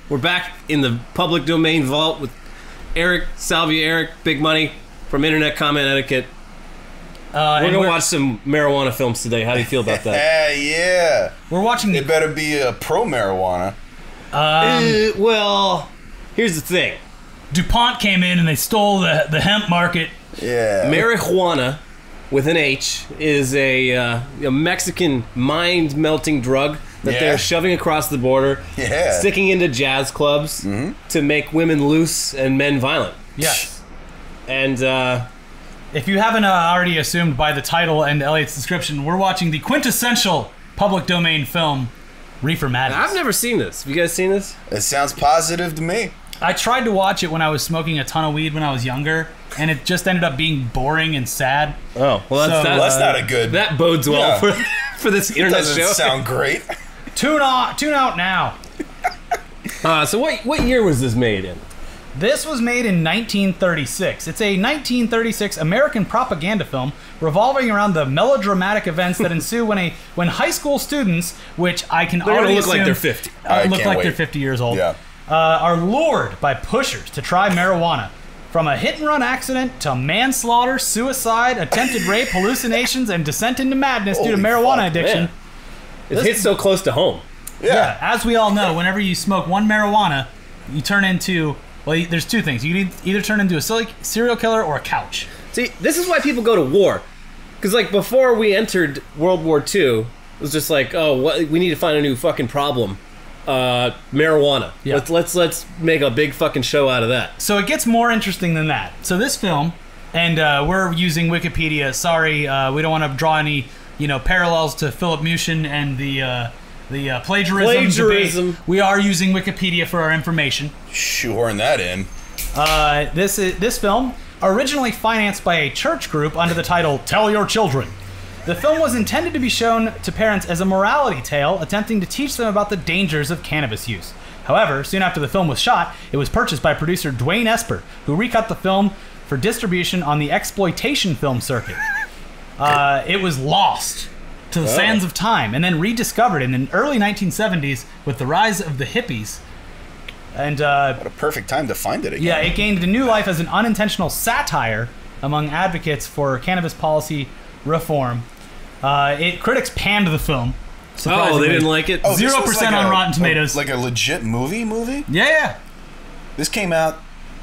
We're back in the public domain vault with Erik, Salvia Erik, Big Money from Internet Comment Etiquette. We're going to watch some marijuana films today. How do you feel about that? Yeah. We're watching... It better be pro-marijuana. Well, here's the thing. DuPont came in and they stole the hemp market. Yeah. Marijuana, with an H, is a Mexican mind-melting drug that they're shoving across the border, sticking into jazz clubs to make women loose and men violent. Yes. And if you haven't already assumed by the title and Elliot's description, we're watching the quintessential public domain film, Reefer Madness. I've never seen this. Have you guys seen this? It sounds positive to me. I tried to watch it when I was smoking a ton of weed when I was younger, and it just ended up being boring and sad. Oh, well, that's not a good... That bodes well for this internet show. Doesn't sound great. Tune out now. So what year was this made in? This was made in 1936. It's a 1936 American propaganda film revolving around the melodramatic events that ensue when high school students, which I can already look like they're 50. They're 50 years old, are lured by pushers to try marijuana. From a hit-and-run accident to manslaughter, suicide, attempted rape, hallucinations, and descent into madness due to marijuana addiction. Man. It hits so close to home. Yeah, as we all know, whenever you smoke one marijuana, you turn into... Well, there's two things. You can either turn into a serial killer or a couch. See, this is why people go to war. Because, like, before we entered World War II, it was just like, oh, we need to find a new fucking problem. Marijuana. Yeah. Let's make a big fucking show out of that. So it gets more interesting than that. So this film, and we're using Wikipedia. Sorry, we don't want to draw any, parallels to Philip Mushin and the plagiarism debate. We are using Wikipedia for our information. Shoehorn that in. This film, originally financed by a church group under the title Tell Your Children. The film was intended to be shown to parents as a morality tale, attempting to teach them about the dangers of cannabis use. However, soon after the film was shot, it was purchased by producer Dwayne Esper, who recut the film for distribution on the exploitation film circuit. It was lost to the sands of time, and then rediscovered in the early 1970s with the rise of the hippies. And what a perfect time to find it again. Yeah, it gained a new life as an unintentional satire among advocates for cannabis policy reform. Critics panned the film. Oh, they didn't like it? 0% on Rotten Tomatoes. Like a legit movie? Yeah. This came out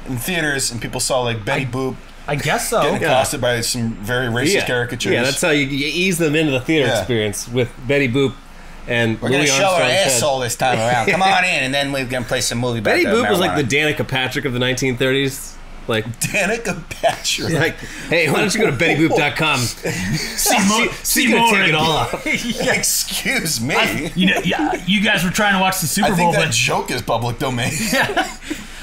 in theaters, and people saw like Betty Boop. I guess so. Getting accosted by some very racist caricatures. Yeah, that's how you ease them into the theater experience with Betty Boop and we're going to show our asshole this time around. Come on in, and then we're going to play some movie about Betty Boop marijuana. was like the Danica Patrick of the 1930s. Like Danica Patrick. Like, hey, why don't you go to BettyBoop.com? See more. Take it all off. Excuse me. You guys were trying to watch the Super Bowl. I think that joke is public domain.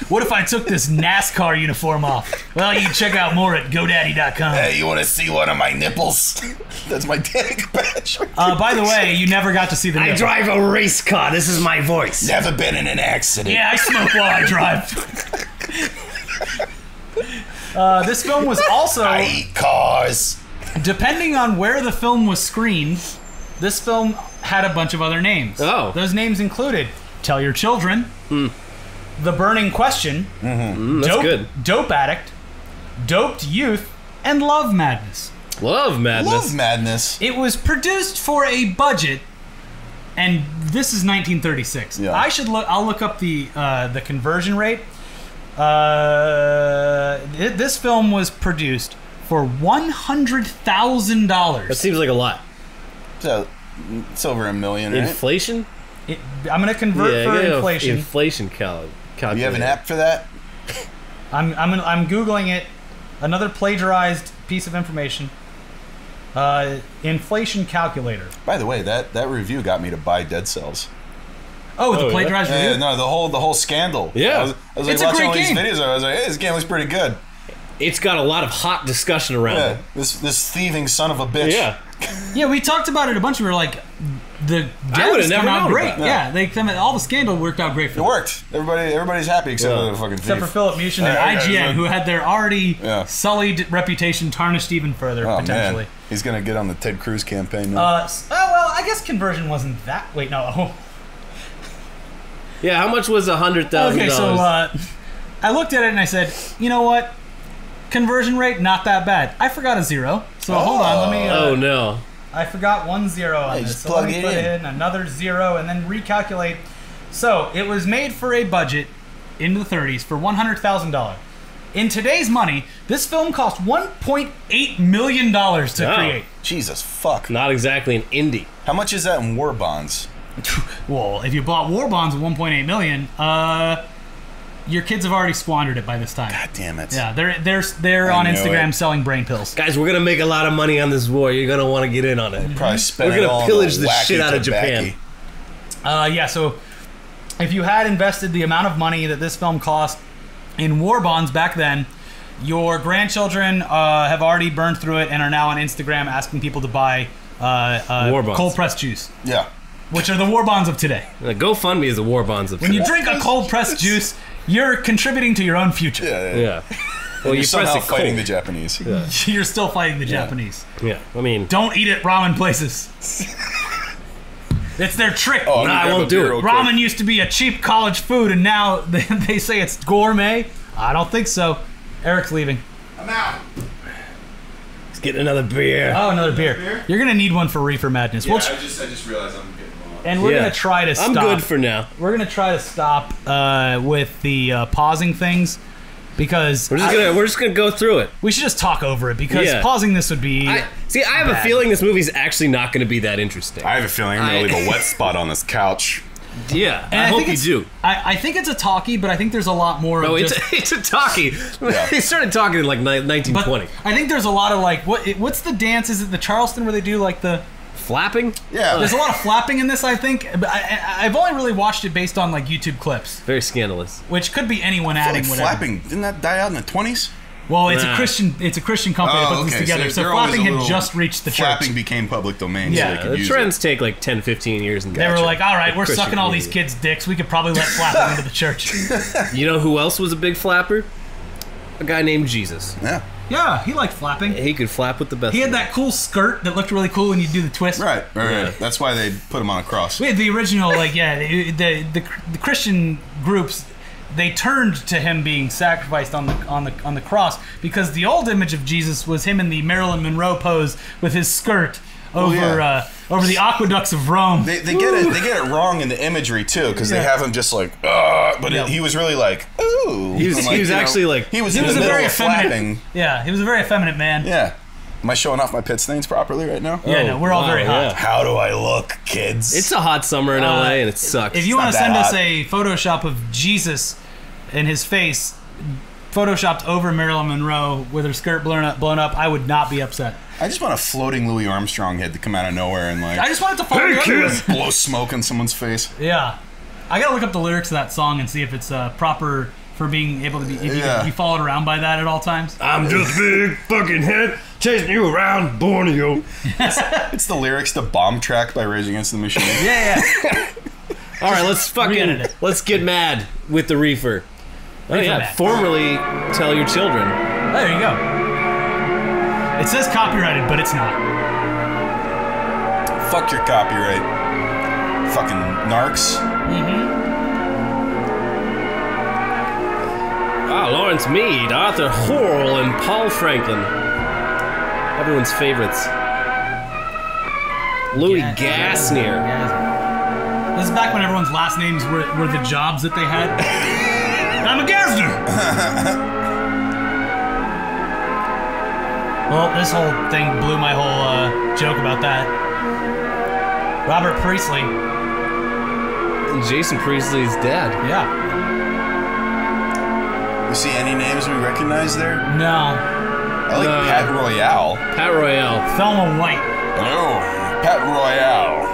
What if I took this NASCAR uniform off? Well, you can check out more at GoDaddy.com. Hey, you want to see one of my nipples? That's my Danica Patrick. By the way, you never got to see the nipple. I drive a race car. This is my voice. Never been in an accident. Yeah, I smoke while I drive. This film was also... I eat cars. Depending on where the film was screened, this film had a bunch of other names. Oh. Those names included Tell Your Children, The Burning Question, that's good. Dope Addict, Doped Youth, and Love Madness. Love Madness. Love Madness. It was produced for a budget, and this is 1936. Yeah. I'll look up the conversion rate. This film was produced for $100,000. That seems like a lot. So it's over $1 million, right? Inflation? I'm gonna convert for inflation. Inflation calculator. You have an app for that? I'm googling it. Another plagiarized piece of information. Inflation calculator. By the way, that review got me to buy Dead Cells. Oh, the plagiarized review? Yeah, no, the whole scandal. Yeah. I was like watching all these videos. I was like, hey, this game looks pretty good. It's got a lot of hot discussion around it. This thieving son of a bitch. Yeah. Yeah, we talked about it a bunch. We were like, the deaths come out great. Yeah, all the scandal worked out great for them. It worked. Everybody's happy except for the fucking thief. Except for Philip Mushin and IGN, who had their already sullied reputation tarnished even further, potentially. Man. He's going to get on the Ted Cruz campaign now. Well, I guess conversion wasn't that... Wait, no. Yeah, how much was $100,000? Okay, so I looked at it and I said, you know what? Conversion rate, not that bad. I forgot a zero. So hold on, let me... oh, no. I forgot 1 0 on this. Just So plug let me it put in. another 0 and then recalculate. So it was made for a budget in the 30s for $100,000. In today's money, this film cost $1.8 million to create. Jesus fuck. Not exactly an indie. How much is that in war bonds? Well, if you bought war bonds of $1.8 million, your kids have already squandered it by this time. God damn it. Yeah, they're on Instagram selling brain pills. Guys, we're going to make a lot of money on this war. You're going to want to get in on it. Probably spend We're it going all to on pillage the the wacky shit out of tobacco. Japan. Yeah, so if you had invested the amount of money that this film cost in war bonds back then, your grandchildren have already burned through it and are now on Instagram asking people to buy War bonds. cold-pressed juice, Yeah. which are the war bonds of today. GoFundMe is the war bonds of When you drink a cold-pressed juice, you're contributing to your own future. Yeah. Well, You're you somehow press it fighting cold. the Japanese. Yeah. You're still fighting the Japanese. Yeah, I mean... Don't eat at ramen places. It's their trick. Oh, Nah, I won't do it. Ramen used to be a cheap college food, and now they say it's gourmet. I don't think so. Eric's leaving. I'm out. Let's get another beer. Oh, another beer. You're gonna need one for Reefer Madness. Yeah, We'll I just realized I'm getting one. and we're gonna try to stop. I'm good for now. We're gonna try to stop with the pausing things because We're just gonna go through it. we should just talk over it because Yeah. pausing this would be. I have a bad. feeling this movie's actually not going to be that interesting. I have a feeling I'm going to leave a wet spot on this couch. Yeah, And I hope think you it's- do. I think it's a talkie, but I think there's a lot more. No, of it's just, it's a talkie. Yeah. He started talking in like but 1920. I think there's a lot of like what's the dance? Is it the Charleston where they do like the? Flapping? Yeah. There's a lot of flapping in this, I think. But I've only really watched it based on like YouTube clips, Very scandalous. which could be anyone I feel adding like whatever. flapping, didn't that die out in the 20s? Well, it's Nah. a Christian company that puts this together. So they're always flapping a had little- just reached the Flapping church. became public domain, Yeah, so they could The use trends take like 10, 15 years. And They were like, all right, we're Christian sucking all these community. kids' dicks. We could probably let flapping into the church. You know who else was a big flapper? A guy named Jesus. Yeah. Yeah, he liked flapping. He could flap with the best. He had of them. that cool skirt that looked really cool when you do the twist. Right. Yeah. That's why they put him on a cross. We had the original, like, yeah, the Christian groups. They turned to him being sacrificed on the cross because the old image of Jesus was him in the Marilyn Monroe pose with his skirt over over the aqueducts of Rome. They get it wrong in the imagery too, because they have him just like, but Yeah. he was really like, ooh. He was And, like, you know, actually like. he was He in was the a middle very of effeminate. flapping. Yeah, he was a very effeminate man. Yeah. Am I showing off my pit stains properly right now? Yeah, no, we're all very hot. yeah. How do I look, kids? It's a hot summer in LA and it sucks. If you not want to that send us hot. a Photoshop of Jesus and his face photoshopped over Marilyn Monroe with her skirt blown up, I would not be upset. I just want a floating Louis Armstrong head to come out of nowhere and like I just wanted to follow the other one. blow smoke in someone's face. Yeah. I gotta look up the lyrics of that song and see if it's proper for being able to be, if you Yeah. can be followed around by that at all times. I'm just big fucking head chasing you around Borneo. It's the lyrics to Bomb Track by Rage Against the Machine. Yeah. All right, let's re-edit it. let's get mad with the reefer. Oh Reefer yeah, mad. formerly tell your children. There you go. It says copyrighted, but it's not. Fuck your copyright. Fucking narcs. Lawrence Mead, Arthur Horrell, and Paul Franklin. Everyone's favorites. Louis Gassner. This is back when everyone's last names were the jobs that they had. I'm a Gassner! Well, this whole thing blew my whole joke about that. Robert Priestley. And Jason Priestley's dad. Yeah. You see any names we recognize there? No. I like Pat Royale. Pat Royale. Thelma White. Oh, Pat Royale.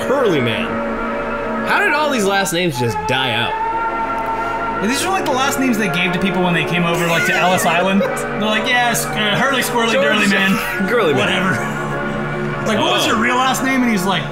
Hurley Man. How did all these last names just die out? And these are like the last names they gave to people when they came over, like to Ellis Island. They're like, yes, Hurley, Squirrely, Durley Man. Girly Man. Whatever. Like, what was your real last name? And he's like,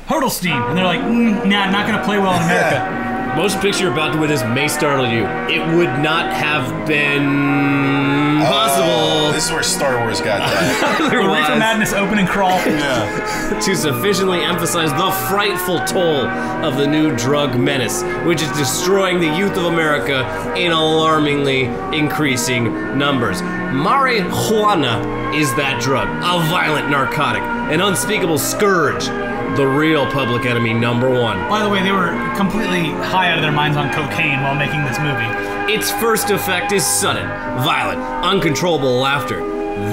Hurdlestein. And they're like, nah, not gonna play well in America. Motion picture you're about to witness may startle you. It would not have been Impossible. This is where Star Wars got that. The Reefer Madness opening crawl. Yeah. To sufficiently emphasize the frightful toll of the new drug menace, which is destroying the youth of America in alarmingly increasing numbers. Marijuana is that drug, a violent narcotic, an unspeakable scourge, the real public enemy #1. By the way, they were completely high out of their minds on cocaine while making this movie. Its first effect is sudden, violent, uncontrollable laughter.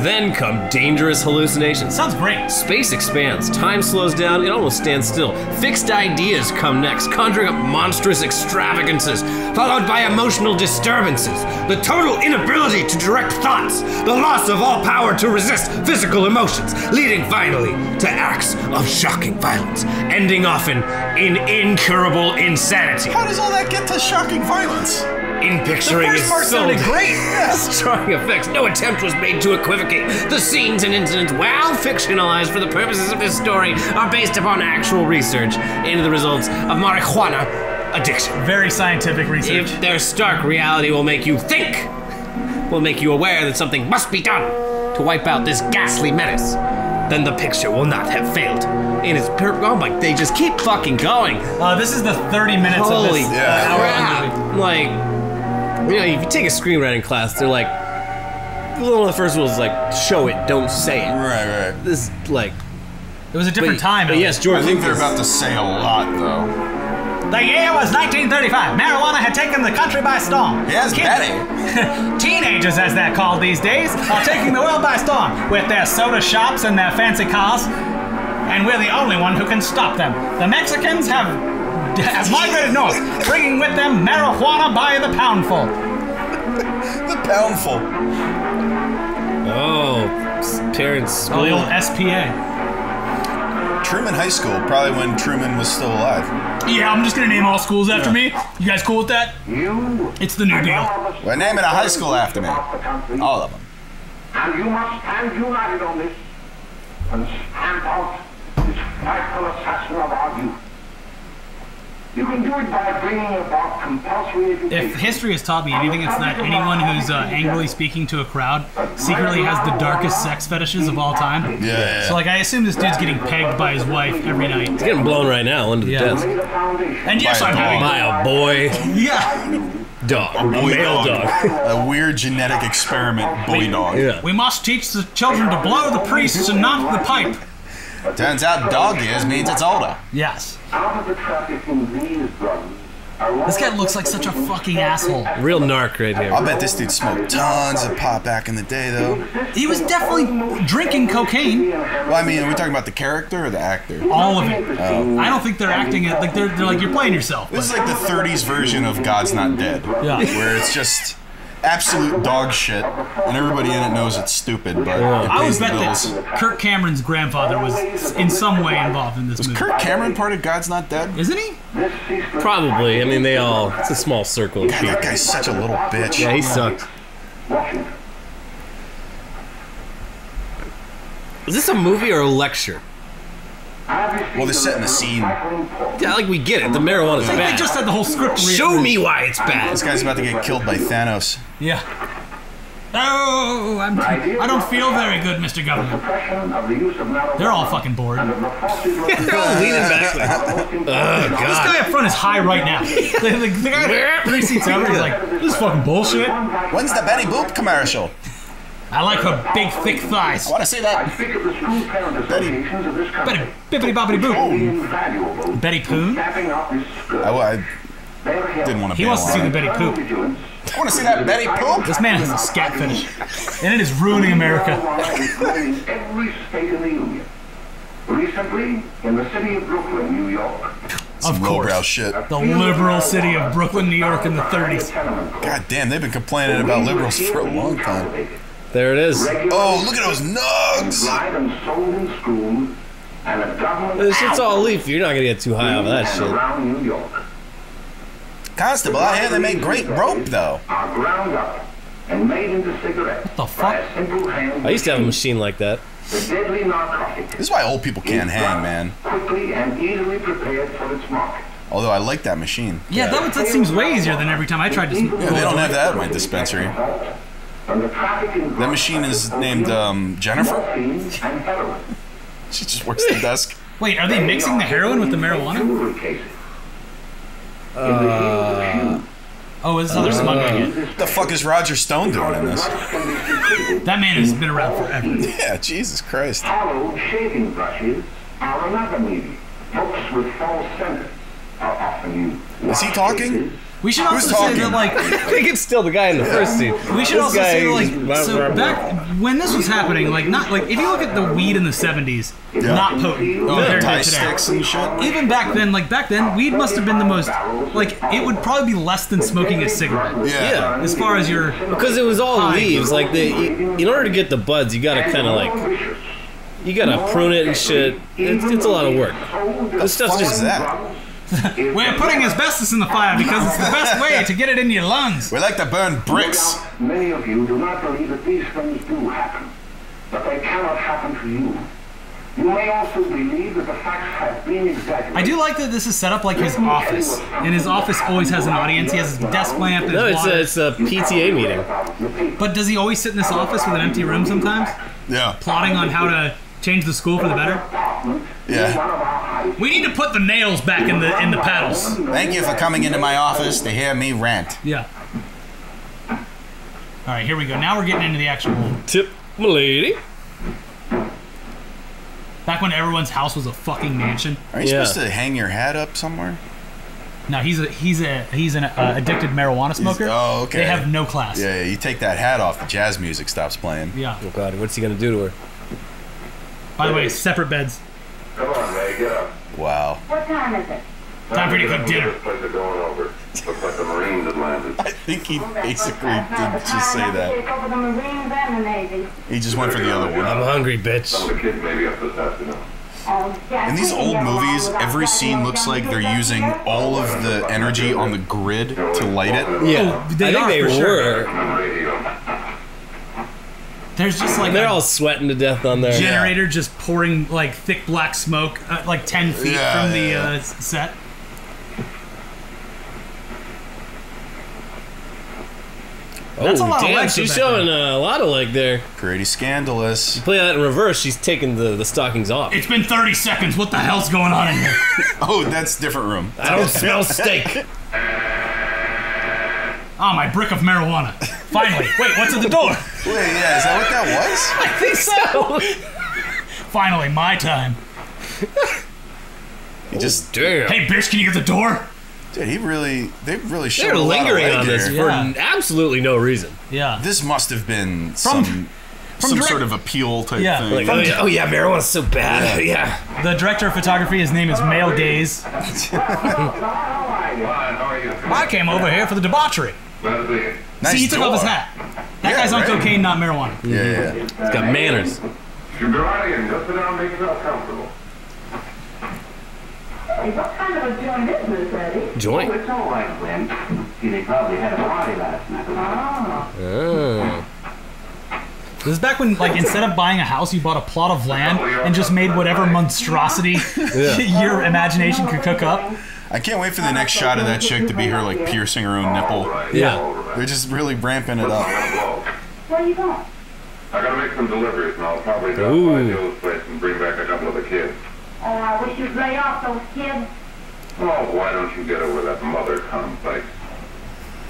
Then come dangerous hallucinations. Sounds great. Space expands, time slows down, it almost stands still. Fixed ideas come next, conjuring up monstrous extravagances, followed by emotional disturbances, the total inability to direct thoughts, the loss of all power to resist physical emotions, leading finally to acts of shocking violence, ending often in incurable insanity. How does all that get to shocking violence? In picturing The first part sounded great. Strong effects. No attempt was made to equivocate. The scenes and incidents, while fictionalized for the purposes of this story, are based upon actual research into the results of marijuana addiction. Very scientific research. If their stark reality will make you think, will make you aware that something must be done to wipe out this ghastly menace, then the picture will not have failed. In its oh my, they just keep fucking going. This is the 30 minutes Holy of this hour-long movie. Like, you know, if you take a screenwriting class, they're like, one of the first rules is like, show it, don't say it. Right. This is like, It was a different time. But yes, George. I think they're about to say a lot, though. The year was 1935. Marijuana had taken the country by storm. Yes, Betty. Teenagers, as they're called these days, are taking the world by storm with their soda shops and their fancy cars. And we're the only one who can stop them. The Mexicans have migrated north, bringing with them marijuana by the poundful. The poundful. Oh, parents. Oh, the old SPA. Truman High School, probably when Truman was still alive. Yeah, I'm just gonna name all schools after me. You guys cool with that? It's the New Deal. We're naming a high school after me. All of them. And you must stand united on this and stamp out this frightful assassin of our youth. You can do it by bringing about compulsory education. If history has taught me anything, it's that anyone who's angrily speaking to a crowd secretly has the darkest sex fetishes of all time. Yeah. So, like, I assume this dude's getting pegged by his wife every night. He's getting blown right now under the desk. And yes, I'm having By a boy. Yeah. Dog. A male dog. A weird genetic experiment boy dog. Yeah. We must teach the children to blow the priests and not the pipe. Turns out dog ears means it's older. Yes. Out of the traffic in these drugs. This guy looks like such a fucking asshole. Real narc right here. I'll bet this dude smoked tons of pot back in the day, though. He was definitely drinking cocaine. Well, I mean, are we talking about the character or the actor? All of it. I don't think they're acting it. Like, they're like, you're playing yourself. This is like the 30s version of God's Not Dead. Yeah. Where it's just absolute dog shit, and everybody in it knows it's stupid, but it I pays always the bet bills. that Kirk Cameron's grandfather was in some way involved in this movie. Kirk Cameron part of God's Not Dead? Isn't he? Probably. I mean, they all. It's a small circle of God, people. that guy's such a little bitch. Yeah, he sucked. Is this a movie or a lecture? Well, they're setting the scene. Yeah, like we get it. The marijuana's They bad. just had the whole script. Show me why it's bad. This guy's about to get killed by Thanos. Yeah. Oh, I don't feel very good, Mr. Government. They're all fucking bored. They're all leaning back. Like, oh, This God. guy up front is high right now. the guy 3 seats over, he's like, this is fucking bullshit. When's the Betty Boop commercial? I like her big, thick thighs. I want to say that. Betty. Betty, bippity boppity boo. Betty Poon? I didn't want to He bail wants to see on the it. Betty Poop. I want to see that Betty Poop. This man has a scat fetish. And it is ruining America. Every state in the Union. Recently, in the city of Brooklyn, New York. Some Of course. lowbrow shit. The liberal city of Brooklyn, New York in the 30s. God damn, they've been complaining about liberals for a long time. There it is. Oh, look at those nugs! This shit's all leaf. You're not gonna get too high off of that shit. Around New York Constable, I hear they make great rope, though. are ground up and made into cigarettes. What the fuck? by a simple hand I used to have a machine like that. The deadly narcotic. This is why old people can't hang, man. Quickly and easily prepared for its market. Although I like that machine. Yeah, that seems way easier than every time I tried to. Yeah, they don't have that at my dispensary. That machine is named Jennifer? She just works the desk. Wait, are they mixing the heroin with the marijuana? Oh, is there's smuggling it? What the fuck is Roger Stone doing in this? That man has been around forever. Yeah, Jesus Christ. Hollow shaving brushes are another medium. Books with false centers are often used. Is he talking? We should also say that, like, I think it's still the guy in the first scene. we should also say, like, so back when this was happening, like, not like if you look at the weed in the 70s, not potent compared to today. Sticks and shit. Even back then, weed must have been the most, like, it would probably be less than smoking a cigarette. Yeah. As far as your, because it was all leaves. Like, in order to get the buds, you gotta kind of like, you gotta prune it and shit. It's a lot of work. This stuff's just that. we're putting asbestos in the fire because it's the best way to get it into your lungs. We like to burn bricks. Many of you do not believe that these things do happen, but they cannot happen to you. You may also believe that the facts have been exaggerated. I do like that this is set up like his office, and his office always has an audience. He has his desk lamp and his water. it's a PTA meeting. But does he always sit in this office with an empty room sometimes? Yeah. Plotting on how to change the school for the better? Yeah. We need to put the nails back in the paddles. Thank you for coming into my office to hear me rant. Yeah. All right, here we go. Now we're getting into the actual. Tip, my lady. Back when everyone's house was a fucking mansion. Are you supposed to hang your hat up somewhere? No, he's an addicted marijuana smoker. Oh, okay. They have no class. Yeah, you take that hat off, the jazz music stops playing. Yeah. Oh God, what's he gonna do to her? By the way, separate beds. Come on, Ray, get up. Wow. What time is it? Time for you to cook dinner. This place is going over. Looks like the Marines have landed. I think he basically did just say that. Over the Marines and the Navy. He just went for the other one. I'm hungry, bitch. Some of the kids may be up this afternoon. In these old movies, every scene looks like they're using all of the energy on the grid to light it. Yeah, Oh, they I think are, they for sure. were. There's just like They're a all sweating to death on there. generator just pouring like thick black smoke, like 10 feet from the set. That's a lot of damn, legs she's back showing a lot of leg there. Pretty scandalous. Play that in reverse, she's taking the stockings off. It's been 30 seconds. What the hell's going on in here? Oh, that's a different room. I don't smell steak. Ah, my brick of marijuana. Finally. Wait, what's at the door? Wait, yeah, is that what that was? I think so. Finally, my time. He just, Damn. Hey, bitch, can you get the door? dude, they really showed They're a lot of lingering leg on this here. for Yeah. absolutely no reason. Yeah. This must have been From some direct- sort of appeal type Yeah. thing. Like, oh yeah, marijuana's so bad. Yeah. The director of photography, his name is Male Gaze. I came over here for the debauchery. Nice See, he took door. off his hat. That guy's on cocaine, not marijuana. Yeah. He's got manners. You drive and just sit down and make yourself comfortable. Hey, what kind of a joint is this, Eddie? Joint. It's all right, Glenn. See, they probably had a party last night. Oh. This is back when, like, instead of buying a house, you bought a plot of land and just made whatever monstrosity your imagination could cook up. I can't wait for the next shot of that chick to be her like piercing her own nipple. Yeah. They're just really ramping it up. Where are you going? I gotta make some deliveries, and I'll probably drop Ooh. by Joe's place and bring back a couple of the kids. Oh, I wish you'd lay off those kids. Oh, why don't you get over that mother complex?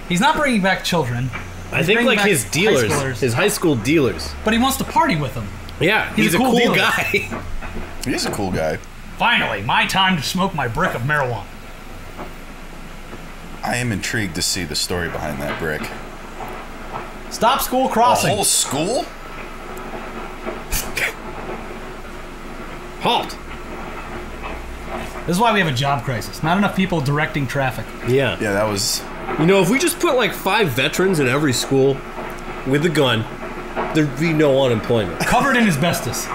He's not bringing back children, I think bringing like back his high dealers, schoolers. his high school dealers. but he wants to party with them. Yeah, he's a cool cool dealer. guy. He's a cool guy. Finally, my time to smoke my brick of marijuana. I am intrigued to see the story behind that brick. Stop school A crossing. whole school? Halt. This is why we have a job crisis. Not enough people directing traffic. Yeah. Yeah, that was. You know, if we just put like 5 veterans in every school with a gun, there'd be no unemployment. Covered in asbestos.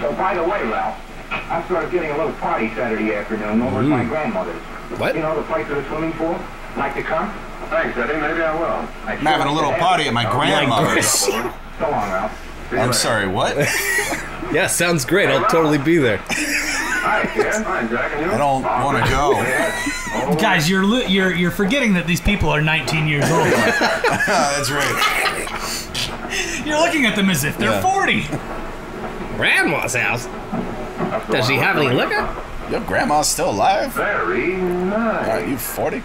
So, by the way, Ralph, I started getting a little party Saturday afternoon over at my grandmother's. What? You know the place to the swimming pool? Like to come? Thanks, Eddie. Maybe I will. I'm having a little party at my grandmother's. So long, Ralph. See you I'm later. sorry, what? Yeah, sounds great. I'll totally be there. Hi, kid. Hi, Jack. And you? I don't want to go. Guys, you're forgetting that these people are 19 years old. That's right. You're looking at them as if they're 40. Grandma's house? Does she have any liquor? Your grandma's still alive? Very nice. Alright, you 40?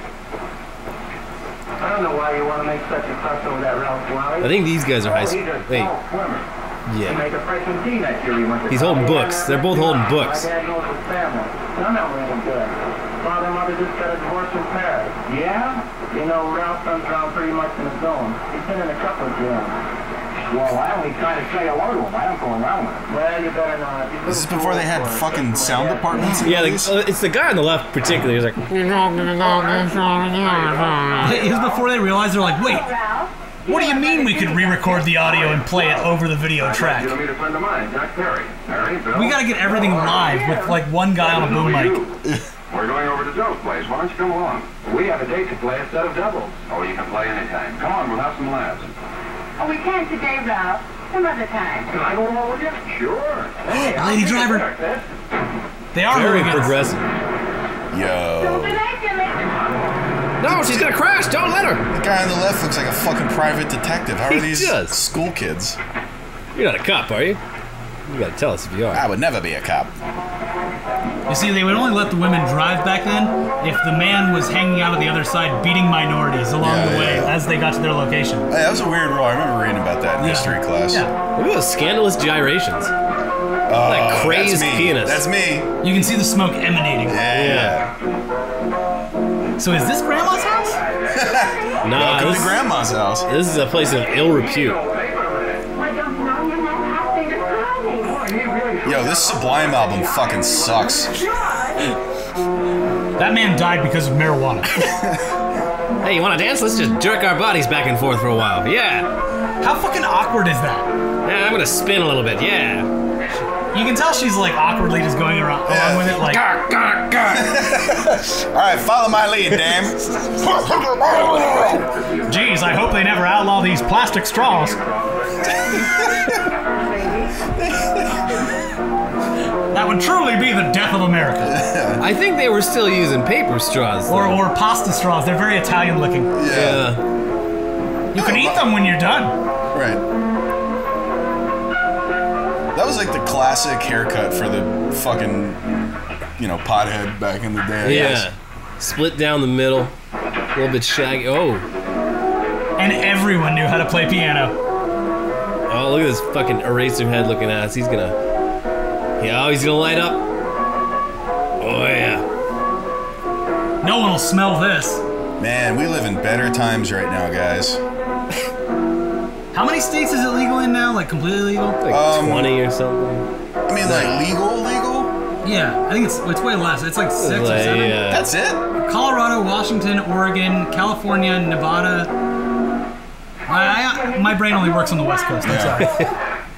I don't know why you want to make such a fuss over that Ralph Wally. I think these guys are high school. Wait. Yeah. He's holding books. They're both holding books. My dad knows his family. None of them are any good. Father and mother just got a divorce in Paris. Yeah? You know, Ralph comes around pretty much in his zone. He's been in a couple of jails. Well, I only try to say hello to him. I don't go around with him. Well, you better not. This is before they had fucking sound departments? Yeah, it's the guy on the left particularly. He's like... It was before they realized, they're like, wait, what do you mean we could re-record the audio and play it over the video track? You'll meet a friend of mine, Jack Perry. We gotta get everything live with like one guy on a boom mic. We're going over to Joe's place. Why don't you come along? We have a date to play a set of doubles. Oh, you can play anytime. Come on, we'll have some laughs. Oh, we can't today, Ralph. Some other time. Can I go along with you? Sure. Hey, Lady driver. They are Very hooligans. progressive. Don't Yo. be late, Jimmy. No, she's gonna crash. Don't let her. The guy on the left looks like a fucking private detective. How are He these does. school kids? You're not a cop, are you? You gotta tell us if you are. I would never be a cop. You see, they would only let the women drive back then if the man was hanging out on the other side beating minorities along the way as they got to their location. Hey, that was a weird rule. I remember reading about that in history class. Yeah. Look at those scandalous gyrations. Like crazed that's me. pianist. That's me. You can see the smoke emanating. Yeah. So is this Grandma's house? Nah, Welcome to Grandma's house. this is a place of ill repute. Why don't you know you're not happy to crying? Yo, this Sublime album fucking sucks. That man died because of marijuana. Hey, you wanna dance? Let's just jerk our bodies back and forth for a while. Yeah. How fucking awkward is that? Yeah, I'm gonna spin a little bit. Yeah. You can tell she's like awkwardly just going along with it, like. Alright, follow my lead, damn. Geez, I hope they never outlaw these plastic straws. That would truly be the death of America. I think they were still using paper straws. Or pasta straws. They're very Italian looking. Yeah. You can eat them when you're done. Right. That was like the classic haircut for the fucking, pothead back in the day. Yeah. Split down the middle. A little bit shaggy. Oh. And everyone knew how to play piano. Oh, look at this fucking eraser head looking ass. He's gonna... Yeah, he's gonna light up. Oh, yeah. No one will smell this. Man, we live in better times right now, guys. How many states is it legal in now? Like completely legal? Like 20 or something. I mean, like legal? Yeah, I think it's way less. It's like 6 or 7. Yeah. That's it? Colorado, Washington, Oregon, California, Nevada. My brain only works on the West Coast. I'm sorry.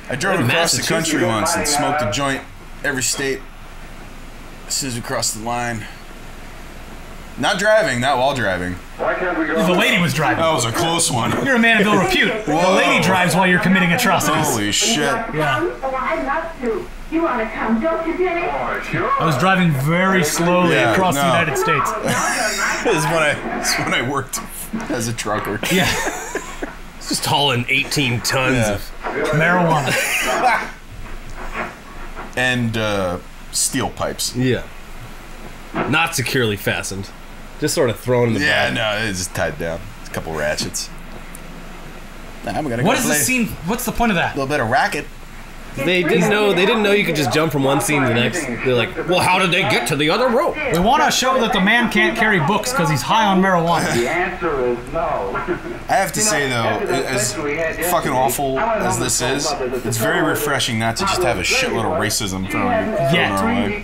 I drove across the country once and smoked a joint every state as soon as we crossed the line. Not while driving. Why can't we go? The lady was driving. That was a close one. You're a man of ill repute. The lady drives while you're committing atrocities. Holy shit. Yeah. Oh, I'd love to. You want to come, don't you, Jimmy? Oh, sure. I was driving very slowly across the United States. This is when I worked as a trucker. Yeah. It's just hauling 18 tons of Marijuana. And steel pipes. Yeah. Not securely fastened. Just sort of thrown in the back. No, it's just tied down. It's a couple ratchets. Nah, I'm gonna go What is play this scene? What's the point of that? a little bit of racket. They didn't know you could just jump from one scene to the next. They're like, well, how did they get to the other rope? We want to show that the man can't carry books because he's high on marijuana. The answer is no. I have to say though, as fucking awful as this is, it's very refreshing not to just have a shitload of racism thrown our way.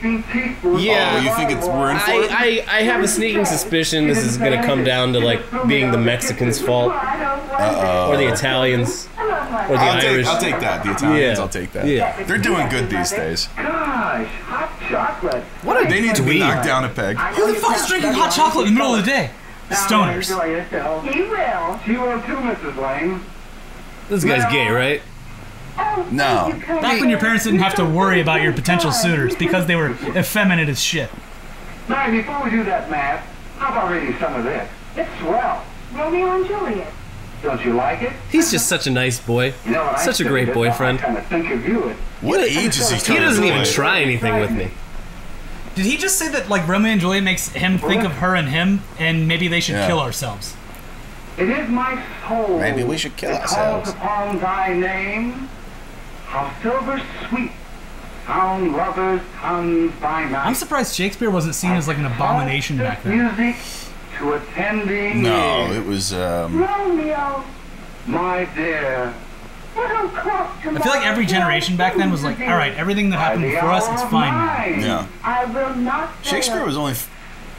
Yeah. Oh, you think we're in for it? I have a sneaking suspicion this is gonna come down to like being the Mexicans' fault, or the Italians, or the Irish. I'll take that. The Italians, I'll take that. Yeah. They're doing good these days. Gosh, hot chocolate. What a They need to be dweeb. knocked down a peg. Who the fuck is drinking hot chocolate in the middle of the day? Stoners. He will. She will too, Mrs. Lane. This guy's gay, right? No. Back when your parents didn't have to worry about your potential suitors because they were effeminate as shit. Now, before we do that math, how about reading some of this? It's swell. Romeo and Juliet. Don't you like it? He's just such a nice boy. You know, Such a great boyfriend. I kind of think of you. What age is he He trying doesn't to even play? try anything with me. Did he just say that like Romeo and Juliet makes him think of her and him, and maybe they should kill ourselves? It is my soul. Maybe we should kill that ourselves. calls upon thy name. How silver sweet sound lovers' tongues by night. I'm surprised Shakespeare wasn't seen as like an abomination back then. Music to attending. No, it was. Romeo. My dear. What o'clock I feel like every generation back then was like, all right, everything that happened before us is fine now. Yeah. I will not. Shakespeare was only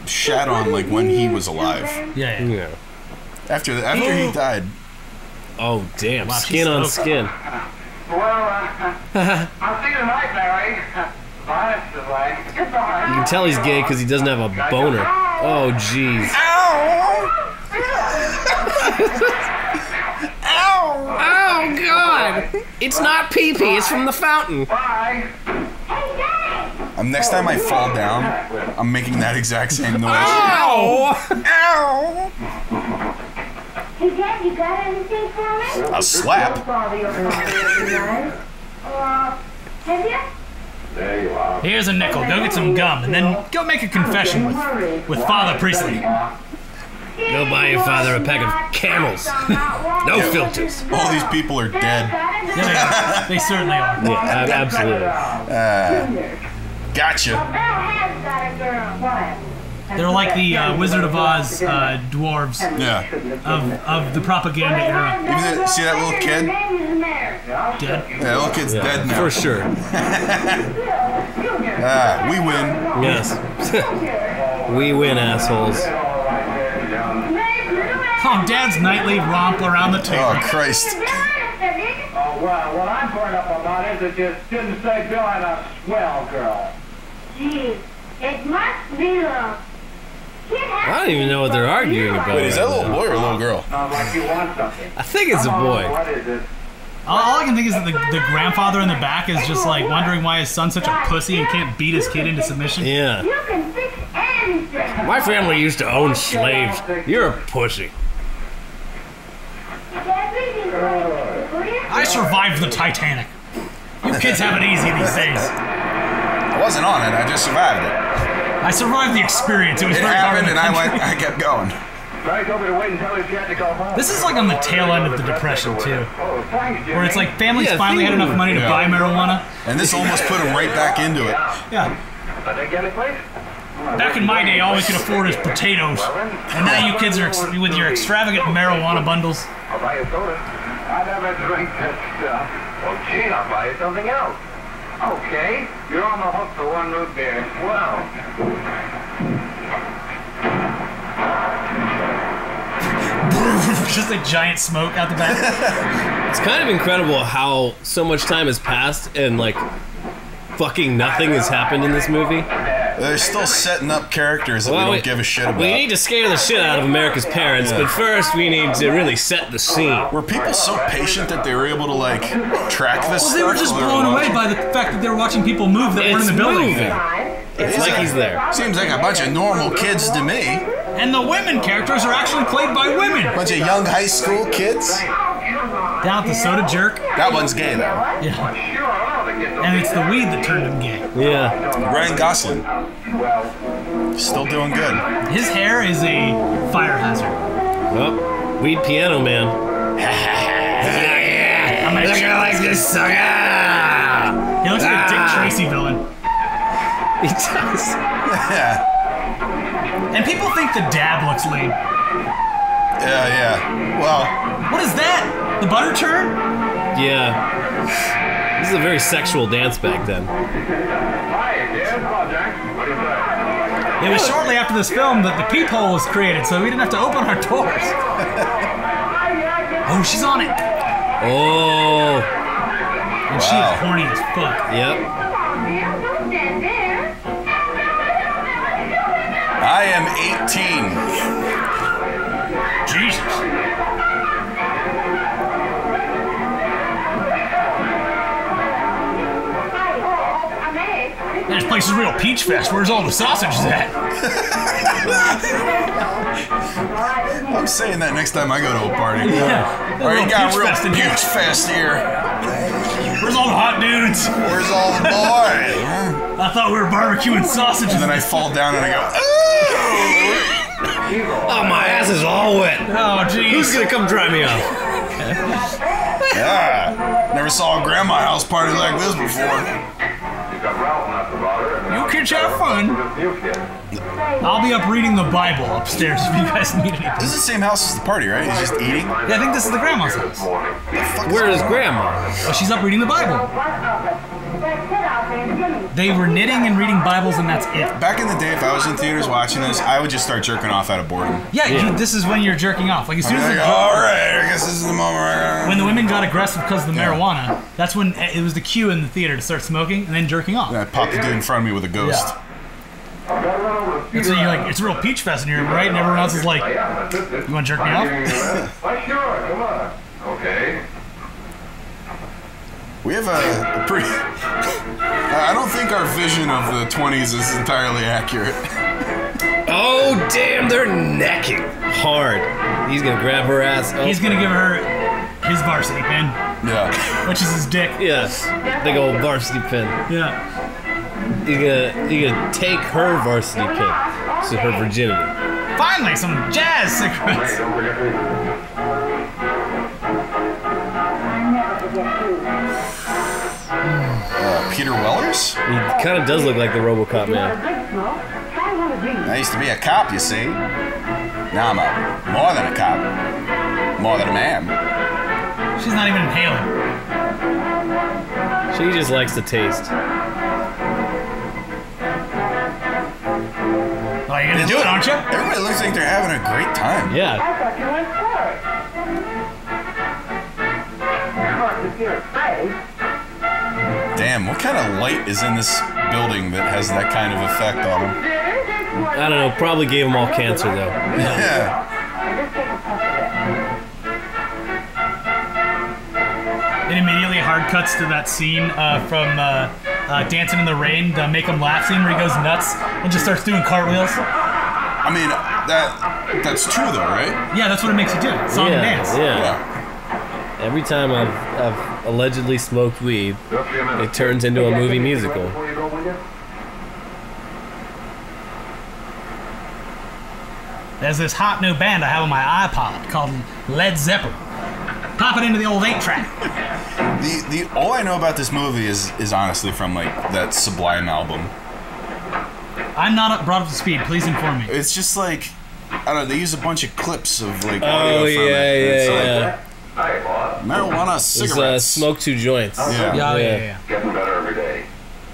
shat on like when he was alive. Yeah. Yeah. After he died. Oh, damn. Wow, Skin on she's so- skin. Well, I'll see you tonight, Mary. Bye, Sylvie. Goodbye. You can tell he's gay because he doesn't have a boner. Oh, jeez. Oh, God. It's not pee-pee. It's from the fountain. Bye. Next time I fall down, I'm making that exact same noise. Ow! Ow! Hey, Dad, you got anything for me? A slap. Father, you'll come here tonight. Have you? There you are. Here's a nickel. Go get some gum, and then go make a confession with Father Priestley. Go buy your father a pack of Camels. No filters. All these people are dead. Yeah, they certainly are. Yeah, absolutely. Gotcha. Bill has got a girl. What? They're like the Wizard of Oz dwarves Yeah. of the propaganda era. Even that, see that little kid? Dead. Yeah, that little kid's dead now. For sure. We win. Yes. We win, assholes. Oh, Dad's nightly romp around the Oh, table. Christ. Oh, well, what I'm burned up about is it just didn't say Bill had a swell girl. Gee, it must be the kid. I don't even know what they're arguing about. Wait, is that a little boy or a little girl? Sounds like you want something. I think it's a boy. What is it? All I can think is that the grandfather in the back is just like wondering why his son's such a pussy and can't beat his kid into submission. Yeah. You can fix anything. My family used to own slaves. You're a pussy. I survived the Titanic. You kids have it easy these days. I wasn't on it. I just survived it. I survived the experience. It was It very hard. happened, and I kept going. Frank told me to wait until he had to go home. This is like on the tail end of the Depression too, Oh, thanks, Jimmy. where it's like families Yeah, finally had enough money to Yeah. buy marijuana. And this almost put him right back into it. Yeah. Did they get a place? Back in my day, all we could afford is potatoes, and now you kids are with your extravagant marijuana bundles. I'll buy you soda. I never drink that stuff. Well, gee, I'll buy you something else. Okay, you're on the hook for one root beer. Well. Just a giant smoke out the back. It's kind of incredible how so much time has passed and like fucking nothing has happened in this movie. They're still setting up characters that we don't give a shit about. We need to scare the shit out of America's parents, but first we need to really set the scene. Were people so patient that they were able to like track this? Well, they were just blown away by the fact that they were watching people move that weren't It's in the building. moving. It's like he's there. Seems like a bunch of normal kids to me. And the women characters are actually played by women. Bunch of young high school kids. Down at the soda jerk. That one's gay though. Yeah. And it's the weed that turned him gay. Yeah. Ryan Gosling. Still doing good. His hair is a fire hazard. Well, weed piano man. I'm gonna Look, I like this sucker. He looks like a Dick Tracy villain. He does. Yeah. And people think the dab looks lame. Yeah. Well, What is that? The butter churn? Yeah. This is a very sexual dance back then. Hi, dear. Come on, Jack. What do you say? It was shortly after this film that the peephole was created, so we didn't have to open our doors. Oh, she's on it. Oh. And she is horny as fuck. Yep. Don't stand there. I am 18. Jesus. place is real peach fest. Where's all the sausages at? I'm saying that next time I go to a party. Yeah. All right, you got real fest in here. peach fest here. Where's all the hot dudes? Where's all the boys? I thought we were barbecuing sausages. And then I fall down and I go, Oh, my ass is all wet. Oh, jeez. Who's gonna come dry me off? yeah. Never saw a grandma house party like this before. You kids have fun. I'll be up reading the Bible upstairs if you guys need anything. This is the same house as the party, right? He's just eating? Yeah, I think this is the grandma's house. Where is Grandma? Oh, she's up reading the Bible. They were knitting and reading Bibles, and that's it. Back in the day, if I was in theaters watching this, I would just start jerking off out of boredom. Yeah. this is when you're jerking off. Like as soon as all right, I guess this is the moment. When the women got aggressive because of the marijuana, that's when it was the cue in the theater to start smoking and then jerking off. I popped the dude in front of me with a ghost. Yeah. And so you're like, it's a real peach fest in here, right? And everyone else is like, you want to jerk me off? Sure, come on. Okay. We have a pretty... I don't think our vision of the 20s is entirely accurate. Oh, damn, they're necking hard. He's gonna grab her ass. Oh. He's gonna give her his varsity pin. Yeah. Which is his dick. Yes. Big old varsity pin. Yeah. You're gonna take her varsity pin. So her virginity. Finally, some jazz cigarettes. Peter Wellers? He kind of does look like the RoboCop man. I used to be a cop, you see. Now I'm more than a cop. More than a man. She's not even inhaling. She just likes the taste. Oh, you're gonna do it, aren't you? Everybody looks like they're having a great time. Yeah. I thought you went for it. Damn, what kind of light is in this building that has that kind of effect on them? I don't know. Probably gave them all cancer, though. Yeah. It immediately hard cuts to that scene from Dancing in the Rain, the Make 'em Laugh scene where he goes nuts and just starts doing cartwheels. I mean, that's true though, right? Yeah, that's what it makes you do. Song and dance. Yeah. Every time I've allegedly smoked weed, it turns into a movie musical. There's this hot new band I have on my iPod called Led Zeppelin. Pop it into the old 8-track. The all I know about this movie is honestly from like that Sublime album. I'm not brought up to speed. Please inform me. It's just like I don't know. They use a bunch of clips of like audio from it. Yeah. Marijuana cigarettes. Smoke 2 joints. Yeah. Getting better every day.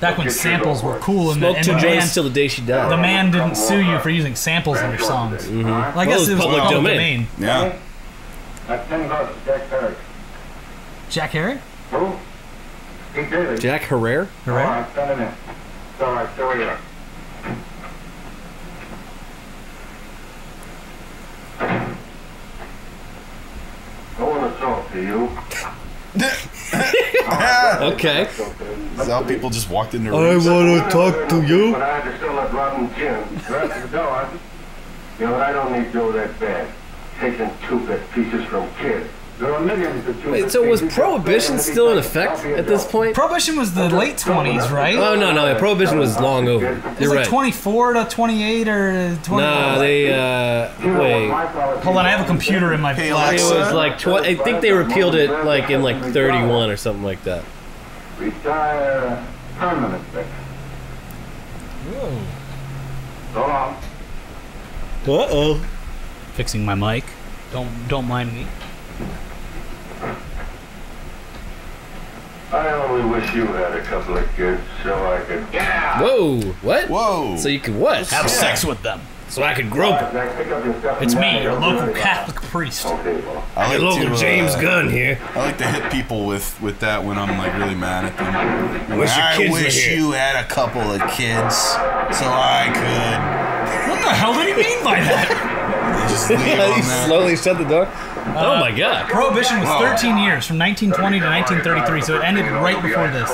Back when samples were cool and Smoke the 2 man, joints till the day she died. the man didn't sue you for using samples in your songs. Mm-hmm. Well, I guess it was public domain. Yeah. That's $10, Jack Perry. Jack Harry? Who? He did it. Jack Herrera? All right, send him in. All right, so are you. I want to talk to you. Okay. Is that how people just walked into I rooms? want to talk to you. But I had to still let rotten gin. The rest of the door. You know, I don't need Joe that bad. Taking two-bit pieces from kids. There are millions of two-bit Wait, so was pieces Prohibition that still in effect at this point? Prohibition was the late 20s, right? Oh, no. Prohibition was long over. It was You're like right. 24 to 28 or 20. Nah, they, wait. Hold on, I have a computer in my Hey, flash. It was like, I think they repealed it like in like 31 or something like that. Retire permanently. So long. Uh-oh. Fixing my mic. Don't mind me. I only wish you had a couple of kids so I could. Yeah. Whoa, what? Whoa. So you could what? Have sex with them. So I could grope it. It's me, your local Catholic priest. Okay, well. I Your like local to, James Gunn here. I like to hit people with that when I'm like really mad at them. Wish your I kids were wish here. you had a couple of kids so I could. What the hell did he mean by that? Just leave He on that. slowly shut the door. Oh my god. Prohibition was Wow. 13 years, from 1920 to 1933, so it ended right before this.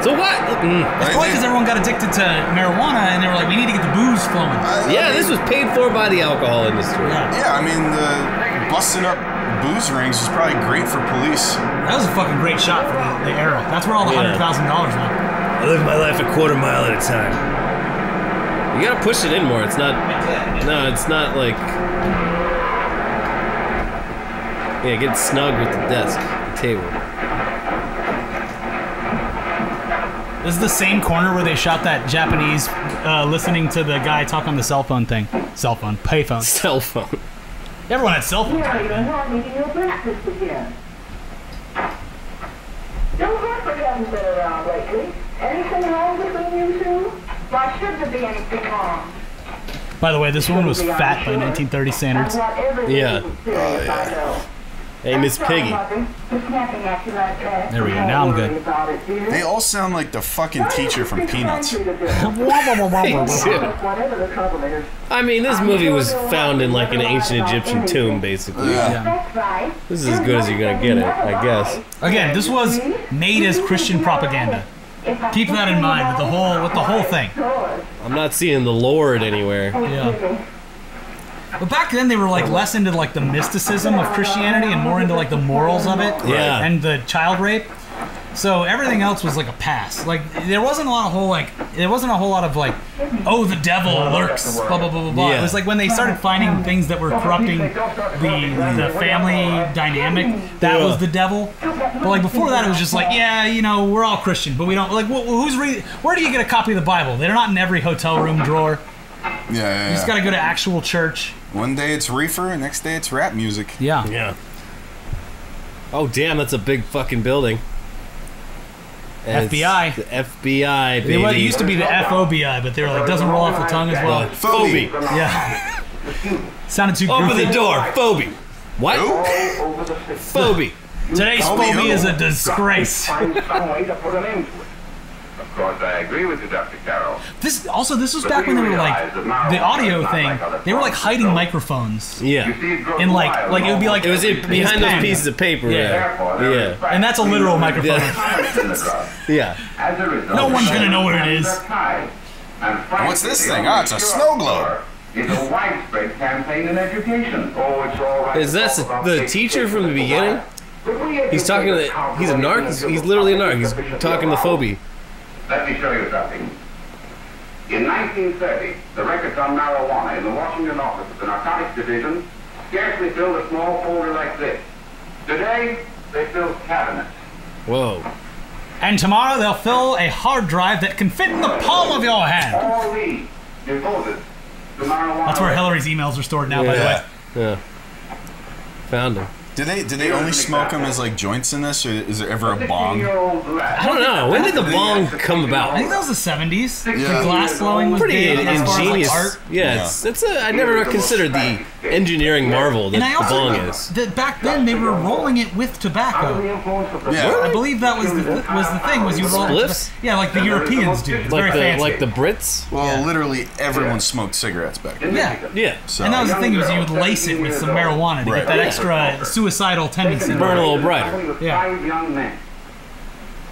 So what? That's probably because everyone got addicted to marijuana, and they were like, we need to get the booze flowing. Yeah, this was paid for by the alcohol industry. Yeah, I mean, the busting up booze rings was probably great for police. That was a fucking great shot for the era. That's where all the $100,000 went. I live my life a quarter mile at a time. You gotta push it in more. It's not. No, it's not like. Yeah, get snug with the desk, the table. This is the same corner where they shot that Japanese listening to the guy talk on the cell phone thing. Cell phone, payphone. Cell phone. Everyone had cell phones. Yeah, you're not eating your breakfast again. Your husband hasn't been around lately. Anything wrong between you two? Why should there be anything wrong? By the way, this woman was fat by 1930 standards. Yeah. Hey, Miss Piggy. There we go. Now I'm good. They all sound like the fucking teacher from Peanuts. I mean, this movie was found in like an ancient Egyptian tomb, basically. Yeah. This is as good as you're gonna get it, I guess. Again, this was made as Christian propaganda. Keep that in mind with the whole thing. I'm not seeing the Lord anywhere. Yeah. But back then they were like less into like the mysticism of Christianity and more into like the morals of it. Yeah. And the child rape. So everything else was like a pass. Like there wasn't a lot of like, oh, the devil lurks, blah blah blah blah blah. Yeah. It was like when they started finding things that were corrupting the family dynamic, that was the devil. But like before that, it was just like, yeah, you know, we're all Christian, but we don't like who's reading. Where do you get a copy of the Bible? They're not in every hotel room drawer. Yeah. You just gotta go to actual church. One day it's reefer, and next day it's rap music. Yeah. Yeah. Oh damn, that's a big fucking building. And FBI. The FBI, baby. It used to be the FOBI, but they were like, doesn't roll off the tongue as well. Phoebe. Yeah. Sounded too goofy. Open the door, Phoebe. What? Phoebe. Today's Phoebe is a disgrace. Of course, I agree with you, Dr. Carroll. This was back when they were like the audio thing. They were like hiding microphones. Yeah. And like it would be like It was behind those pieces of paper. Yeah. And that's a literal microphone. Yeah. No one's gonna know what it is. What's this thing? Oh, it's a snow globe. It's a widespread campaign in education. Oh, it's all right. Is that the teacher from the beginning? He's talking to he's a narc? He's literally a narc. He's talking to Phoebe. Let me show you something. In 1930, the records on marijuana in the Washington office of the Narcotics Division scarcely filled a small folder like this. Today, they fill cabinets. Whoa. And tomorrow they'll fill a hard drive that can fit in the palm of your hand. All these devoted to marijuana. That's where Hillary's emails are stored now, by the way. Yeah. Found him. Do they only smoke them as like joints in this, or is there ever a bong? I don't know. When did the bong come I about? think that was the 70s. Yeah. The glass blowing was Pretty big as far as, like, ingenious. art. Yeah, I never considered the engineering marvel that And I the bong also is. that back then they were rolling it with tobacco. Yeah. I believe that was the thing was you roll it with Spliffs? yeah, like the Europeans do. It's very fancy. Like the Brits? Well, literally everyone smoked cigarettes back then. Yeah. Yeah. So And that was the thing was you would lace it with some marijuana to get that extra suicidal tendency. Burn a little brighter. Yeah. 5 young men.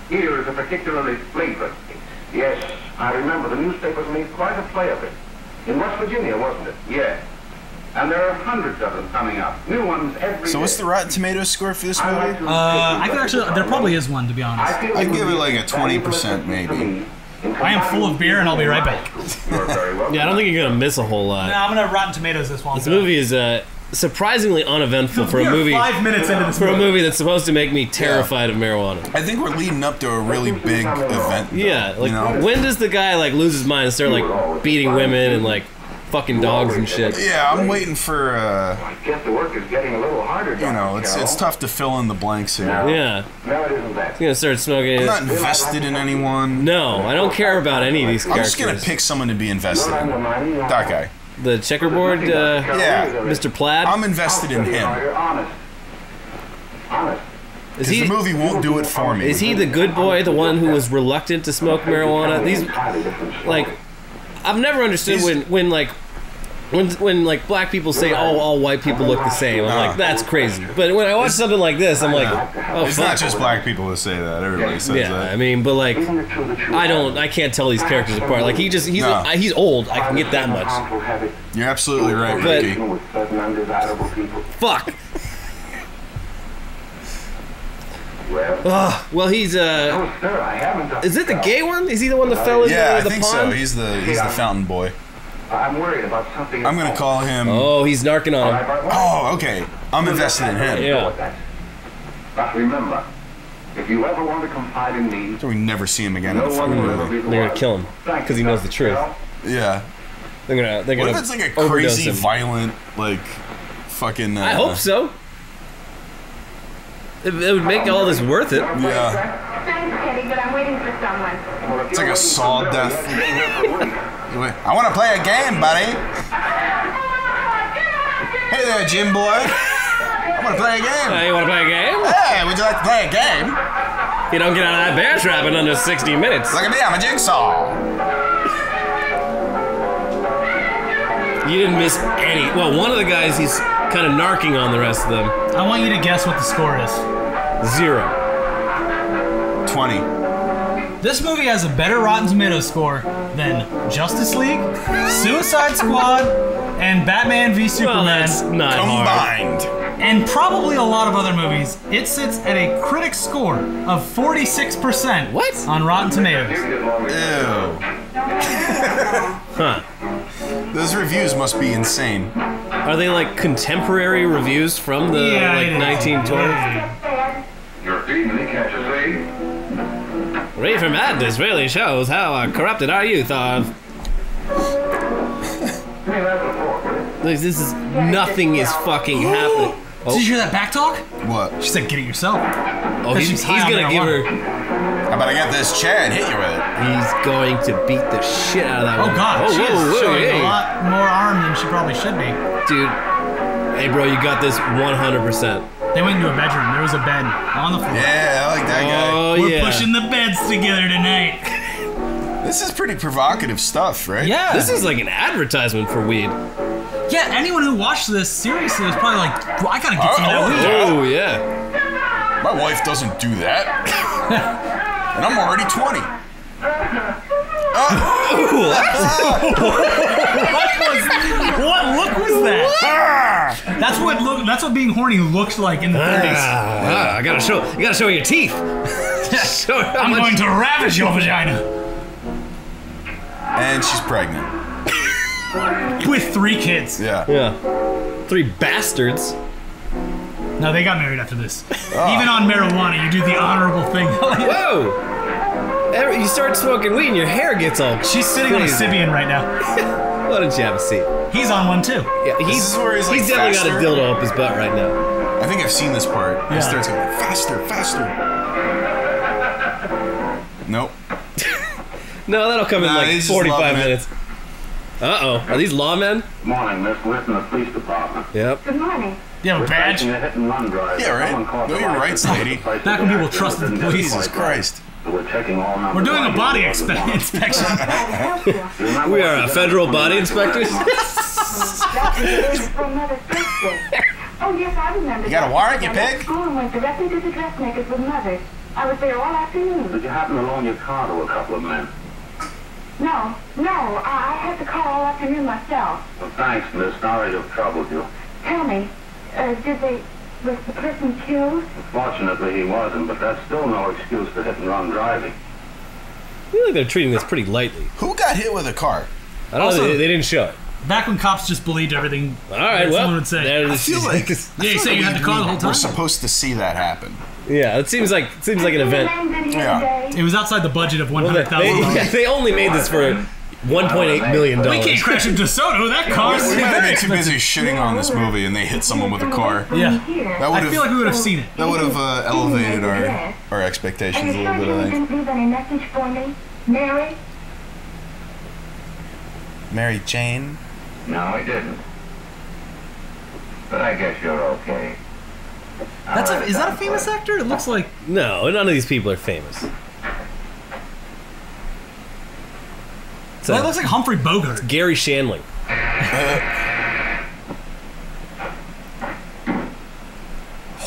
Here is a particularly flagrant case. Yes, I remember the newspapers made quite a play of it. In West Virginia, wasn't it? Yes. And there are hundreds of them coming up. New ones every So what's day. the Rotten Tomatoes score for this movie? I could actually there probably is one, to be honest. I'd give it like a 20% maybe. I am full of beer and I'll be right back. You're very welcome. Yeah, I don't think you're gonna miss a whole lot. No, I'm gonna Rotten Tomatoes this one. This movie is surprisingly uneventful for a movie. 5 minutes into this For a movie. movie that's supposed to make me terrified of marijuana. I think we're leading up to a really big event. Though, Yeah, like you know? when does the guy like lose his mind and start like beating women and like fucking dogs and shit? Yeah, I'm waiting for I guess the work is getting a little harder. you know, it's tough to fill in the blanks here. Yeah, No, it isn't that. he's gonna start smoking. I'm not invested in anyone. No, I don't care about any of these I'm characters. just gonna pick someone to be invested in. That guy. The checkerboard, Yeah. Mr. Plaid. I'm invested in him. You're honest. Honest. Is Because the movie won't do it for me. Is he the good boy, the one who was reluctant to smoke marijuana? These, like, I've never understood when like when like black people say, "Oh, all white people look the same," I'm like, that's crazy. But when I watch something like this, I'm like, oh, it's not just black people who say that. Everybody says that. I mean, but like, I can't tell these characters apart. Like he's old. I can get that much. You're absolutely right, Ricky. Fuck. Well, he's is it the gay one? Is he the one that fell into the pond? Yeah, I think so. He's the fountain boy. I'm worried about something. I'm gonna call him. Oh, he's narking on him. Oh, okay. I'm invested in him. Yeah. But remember, if you ever want to confide in me, So we never see him again in the fucking movie. They're gonna kill him because he knows the truth. Yeah. They're gonna. What if it's like a crazy, violent, like, fucking? I hope so. It would make all this worth it. Yeah. Thanks, Teddy, but I'm waiting for someone. It's like a saw death. I want to play a game, buddy. Hey there, Jim boy. I want to play a game. You want to play a game? Hey, would you like to play a game? You don't get out of that bear trap in under 60 minutes. Look at me, I'm a jigsaw. You didn't miss any. Well, one of the guys, he's kind of narking on the rest of them. I want you to guess what the score is. 0. 20. This movie has a better Rotten Tomatoes score than Justice League, Suicide Squad, and Batman v Superman. Well, that's not combined. And probably a lot of other movies. It sits at a critic score of 46%. What? On Rotten Tomatoes. Ew. Huh. Those reviews must be insane. Are they like contemporary reviews from the 1920s? you're feeding me, can't you see? Reefer Madness really shows how corrupted our youth are. This is nothing is fucking happening. Oh. Did you hear that back talk? What? She said, "Get it yourself." Oh, he's gonna give her. How about I get this chair and hit you with it? He's going to beat the shit out of that woman. Oh God, she is showing hey. a lot more arm than she probably should be. Dude, hey bro, you got this 100%. They went into a bedroom. There was a bed on the floor. Yeah, I like that guy. Oh, We're pushing the beds together tonight. This is pretty provocative stuff, right? Yeah. This is like an advertisement for weed. Yeah, anyone who watched this seriously was probably like, well, I gotta get some of that weed. Oh, yeah. My wife doesn't do that. And I'm already 20. What look was that? That's what being horny looked like in the 30s. I gotta show. You gotta show your teeth. I'm going to ravage your vagina. And she's pregnant. With 3 kids. Yeah. Yeah. 3 bastards. No, they got married after this. Even on marijuana, you do the honorable thing. Whoa! You start smoking weed and your hair gets all. She's sitting crazy. on a Sibian right now. Why don't you have a seat? He's on one too. Yeah, This is where he's, like, definitely faster. got a dildo up his butt right now. I think I've seen this part. Yeah. He starts going faster, faster. Nope. No, that'll come in like he's just 45 loving it. minutes. Uh-oh. Are these lawmen? Morning, Miss Whitman, the police department. Yep. Good morning. You have a badge? Requesting a hit and run drive. Yeah, right. Someone caught Know the your license rights, lady. plate Back when people accident trusted the didn't police. Jesus quite right. Christ. So we're checking all numbers. We're doing a body Remember inspection. We are what federal body inspectors. Oh, yes, I remember. You got a warrant, you I left pig? school and went directly to the dressmakers with Mother. I was there all afternoon. Did you happen to loan your car to a couple of men? No, I had the car all afternoon myself. Well, thanks, miss. Sorry to have troubled you. Tell me, was the person killed? Fortunately, he wasn't, but that's still no excuse for hit and run driving. I feel like they're treating this pretty lightly. Who got hit with a car? I don't know. They didn't show it. Back when cops just believed everything. All right, that well, someone would say. there it I is. feel like Yeah, you say you had the car the whole time? We're supposed to see that happen. Yeah, it seems like an event. Yeah. It was outside the budget of Well, $100,000. they only made this for $1.8 million. We can't crash into DeSoto. That car's We might have very been too busy expensive. shitting on this movie and they hit someone with a car. Yeah. That would I feel like we would have seen it. That would have elevated our expectations a little bit, I think. Didn't leave any message for me, Mary? Mary Jane? No, he didn't. But I guess you're okay. Is that a famous actor? It looks like. No, none of these people are famous. That looks like Humphrey Bogart. Gary Shandling.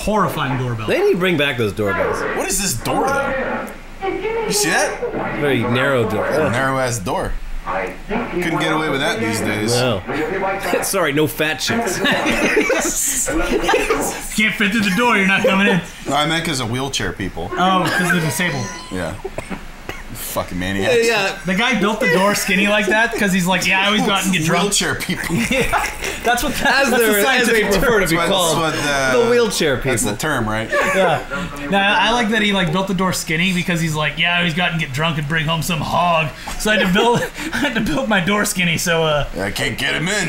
horrifying doorbell. They need to bring back those doorbells. What is this door, though? You see that? Very narrow door. Narrow-ass door. Couldn't get away with that these days. No. Sorry, no fat chicks. Can't fit through the door, you're not coming in. No, I meant because of wheelchair people. Oh, because they're disabled. Yeah. Fucking maniacs. Yeah. The guy built the door skinny like that because he's like, yeah, I always go out and get drunk. Wheelchair people. That's what As they prefer to be called. The wheelchair people. That's the term, right? Yeah. Now, I like that he like built the door skinny because he's like, yeah, I always go out and get drunk and bring home some hog. So I had to build my door skinny. So I can't get him in.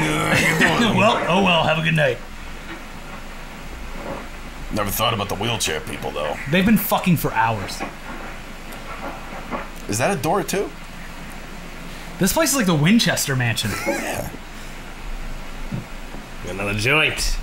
well, have a good night. Never thought about the wheelchair people though. They've been fucking for hours. Is that a door too? This place is like the Winchester Mansion. Yeah. Another joint.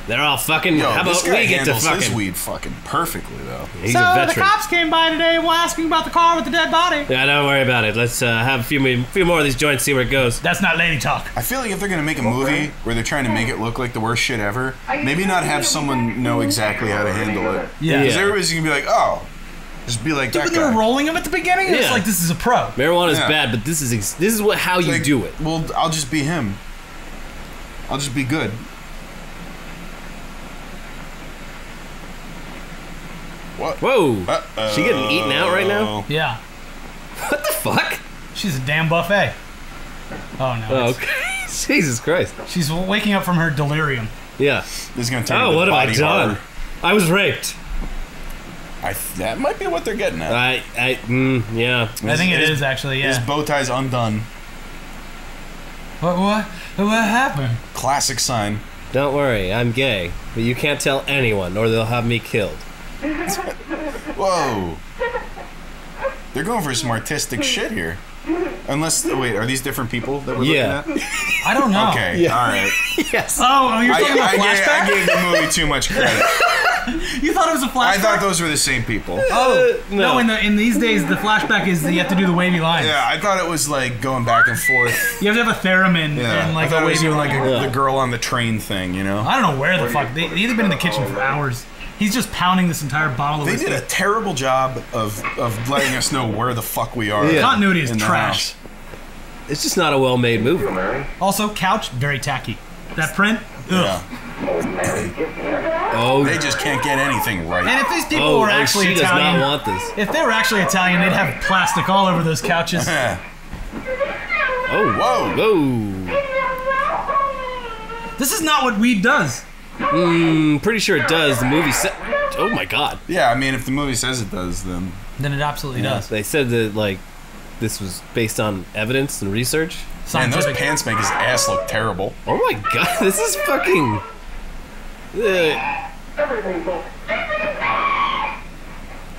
They're all fucking. Yo, how about we get to fucking his weed fucking perfectly though. He's a veteran. The cops came by today asking about the car with the dead body. Yeah, don't worry about it. Let's have a few more of these joints, see where it goes. That's not lady talk. I feel like if they're gonna make a movie where they're trying to make it look like the worst shit ever, maybe not have someone know exactly how to handle it. Yeah. Because everybody's gonna be like, oh, just be like that When guy. they were rolling him at the beginning, it's Yeah. like this is a pro. Marijuana's bad, but this is how you Like, do it. Well, I'll just be him. I'll just be good. What? Whoa. She getting eaten out right now? Yeah. What the fuck? She's a damn buffet. Oh no. Oh, okay. Jesus Christ. She's waking up from her delirium. Yeah. This is gonna turn Oh, into what have I body done? horror. I was raped. That might be what they're getting at. Yeah. I think it is actually. His Yeah. bow tie's undone. What happened? Classic sign. Don't worry, I'm gay, but you can't tell anyone, or they'll have me killed. Whoa. They're going for some artistic shit here. Unless, wait, are these different people that we're looking at? I don't know. Okay, all right. Yes. Oh, you're talking about I flashback? gave the movie too much credit. You thought it was a flashback? I thought those were the same people. Oh No. In these days, the flashback is that you have to do the wavy lines. Yeah, I thought it was like going back and forth. You have to have a theremin Yeah, and like I thought a it was wavy doing like line. the girl on the train thing, you know? I don't know where the fuck they've been in the kitchen for hours. He's just pounding this entire bottle of They whiskey. did a terrible job of letting us know where the fuck we are. Yeah. Continuity is in the trash. house. It's just not a well-made movie. Also, couch very tacky. That print, ugh. Yeah. Oh, They just can't get anything right. And if these people were actually she Italian, does not want this. if they were actually Italian, they'd have plastic all over those couches. Oh, Whoa. whoa. This is not what weed does. Pretty sure it does. The movie said. Oh my god. Yeah, I mean, if the movie says it does, then... Then it absolutely does. They said that like this was based on evidence and research. Man, those Scientific. pants make his ass look terrible. Oh my god, this is fucking.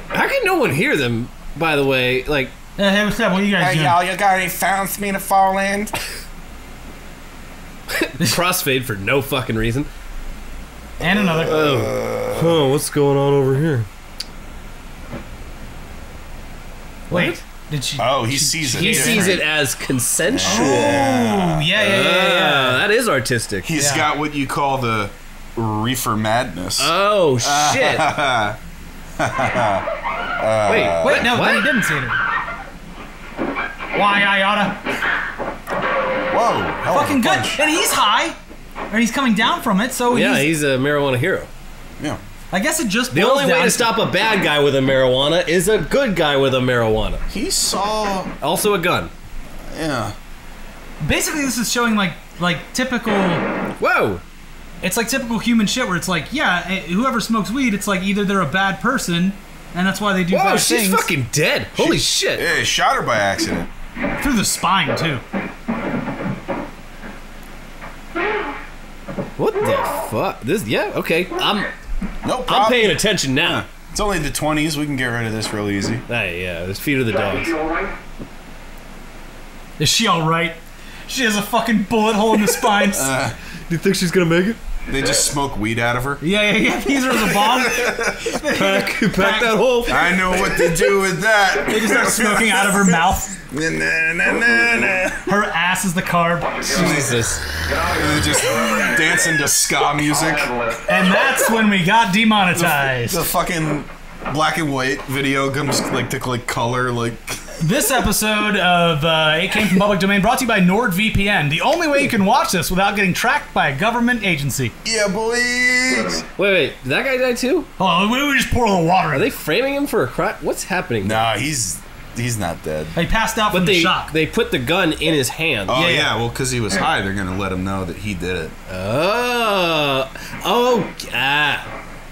How can no one hear them? By the way, like. Hey, what's up? What are you guys doing? you got any fountains for me to fall in? Crossfade for no fucking reason. And another. Oh, what's going on over here? Wait, did she? Oh, he sees it. He sees it as consensual. Oh, yeah. That is artistic. He's got what you call the reefer madness. Oh shit! Wait, no, what? then he didn't see it. Why I oughta? Whoa. hell of a Fucking good. punch. And he's high, or he's coming down from it. So Yeah, he's a marijuana hero. Yeah. I guess it just The boils only way down to stop a bad guy with a marijuana is a good guy with a marijuana. He saw... Also a gun. Yeah. Basically, this is showing like typical. Whoa! It's like typical human shit where it's like, yeah, whoever smokes weed, it's like either they're a bad person, and that's why they do Whoa, bad she's things. fucking dead. Holy shit. Yeah, he shot her by accident. Through the spine too. What the fuck? This, yeah, okay. No problem. I'm paying attention now. Yeah. It's only the 20s. We can get rid of this real easy. Hey, yeah, let's feed her the dogs. You all right? Is she all right? She has a fucking bullet hole in the spine. Do you think she's gonna make it? They just smoke weed out of her. Yeah. These are the bomb. Pack that hole. I know what to do with that. They just start smoking out of her mouth. Na, na, na, na, na. Her ass is the carb. Jesus. They're just dancing to ska music. And that's when we got demonetized. The fucking black and white video comes like to like color like. This episode of It Came From Public Domain brought to you by NordVPN. The only way you can watch this without getting tracked by a government agency. Yeah, boys. Wait, did that guy die too? Oh, we just pour a little water in. Are they framing him for a crime? What's happening? Nah, he's not dead. He passed out from the shock. They put the gun in his hand. Oh yeah, well, because he was high, they're gonna let him know that he did it.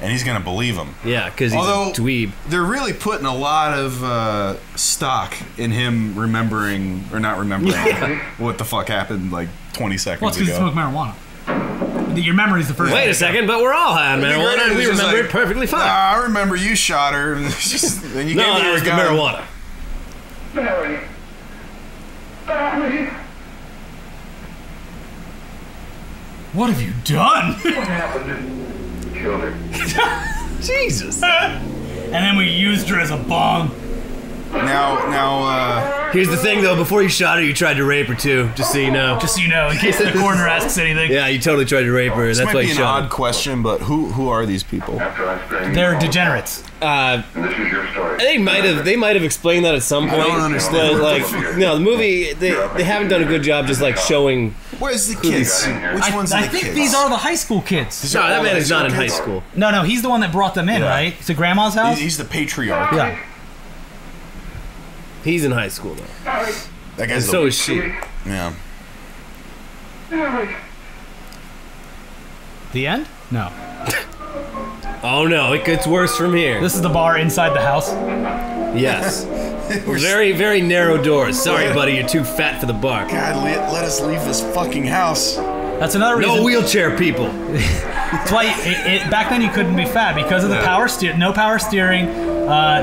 And he's gonna believe him. Yeah, because he's a dweeb. They're really putting a lot of stock in him remembering or not remembering what the fuck happened like 20 seconds well, it's because he smoked marijuana. Your memory's the first. Wait a second, but we're all high on marijuana, and we remember it perfectly fine. Nah, I remember you shot her, and you no, that was the marijuana. Barry. What have you done? What happened? Killed her. Jesus. And then we used her as a bomb. Now, here's the thing, though. Before you shot her, you tried to rape her, too. Just so you know. Just so you know, in case the coroner asks anything. Yeah, you totally tried to rape her. this That's might why be you an shot odd her. question, but who are these people? They're degenerates. And this is your story. They might have explained that at some point. I don't understand. But, like, no, the movie, they haven't done a good job just, like, showing... Where's the kids? Which one's the I kids? think these are the high school kids. No, that man is not in high school. No, he's the one that brought them in, right? To Grandma's house? He's the patriarch. Yeah. He's in high school, though. That guy's So is she. Yeah. The end? No. Oh, no, it gets worse from here. This is the bar inside the house. Yes. Very, very narrow doors. Sorry, buddy, you're too fat for the bar. God, let us leave this fucking house. That's another reason. No wheelchair people. That's why back then you couldn't be fat because of the no power steering,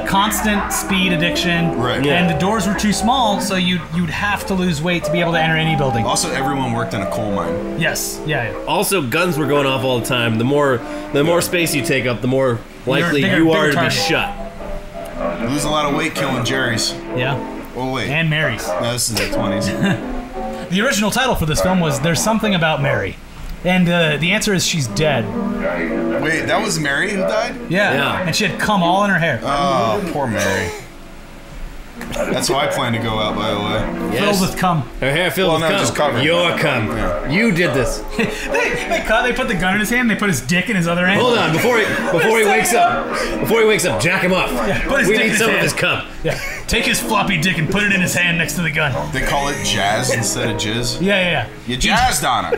constant speed addiction, Right. and the doors were too small, so you'd have to lose weight to be able to enter any building. Also, everyone worked in a coal mine. Yes, yeah. Also, guns were going off all the time. The more space you take up, the more likely you are to be shot. You lose a lot of weight killing Jerry's. Yeah. Oh wait. And Mary's. No, this is the 20s. The original title for this film was "There's Something About Mary," and the answer is she's dead. Wait, that was Mary who died? Yeah. And she had cum all in her hair. Oh, poor Mary. That's how I plan to go out, by the way. Yes. Filled with cum. Her hair filled with cum. just covered. Your cum. Yeah. You did this. They put the gun in his hand. They put his dick in his other hand. Hold on, before he wakes up. Before he wakes up, jack him off. Put his We dick in need his some of hand. his cum. Yeah. Take his floppy dick and put it in his hand next to the gun. They call it jazz instead of jizz. Yeah. You jazzed on her.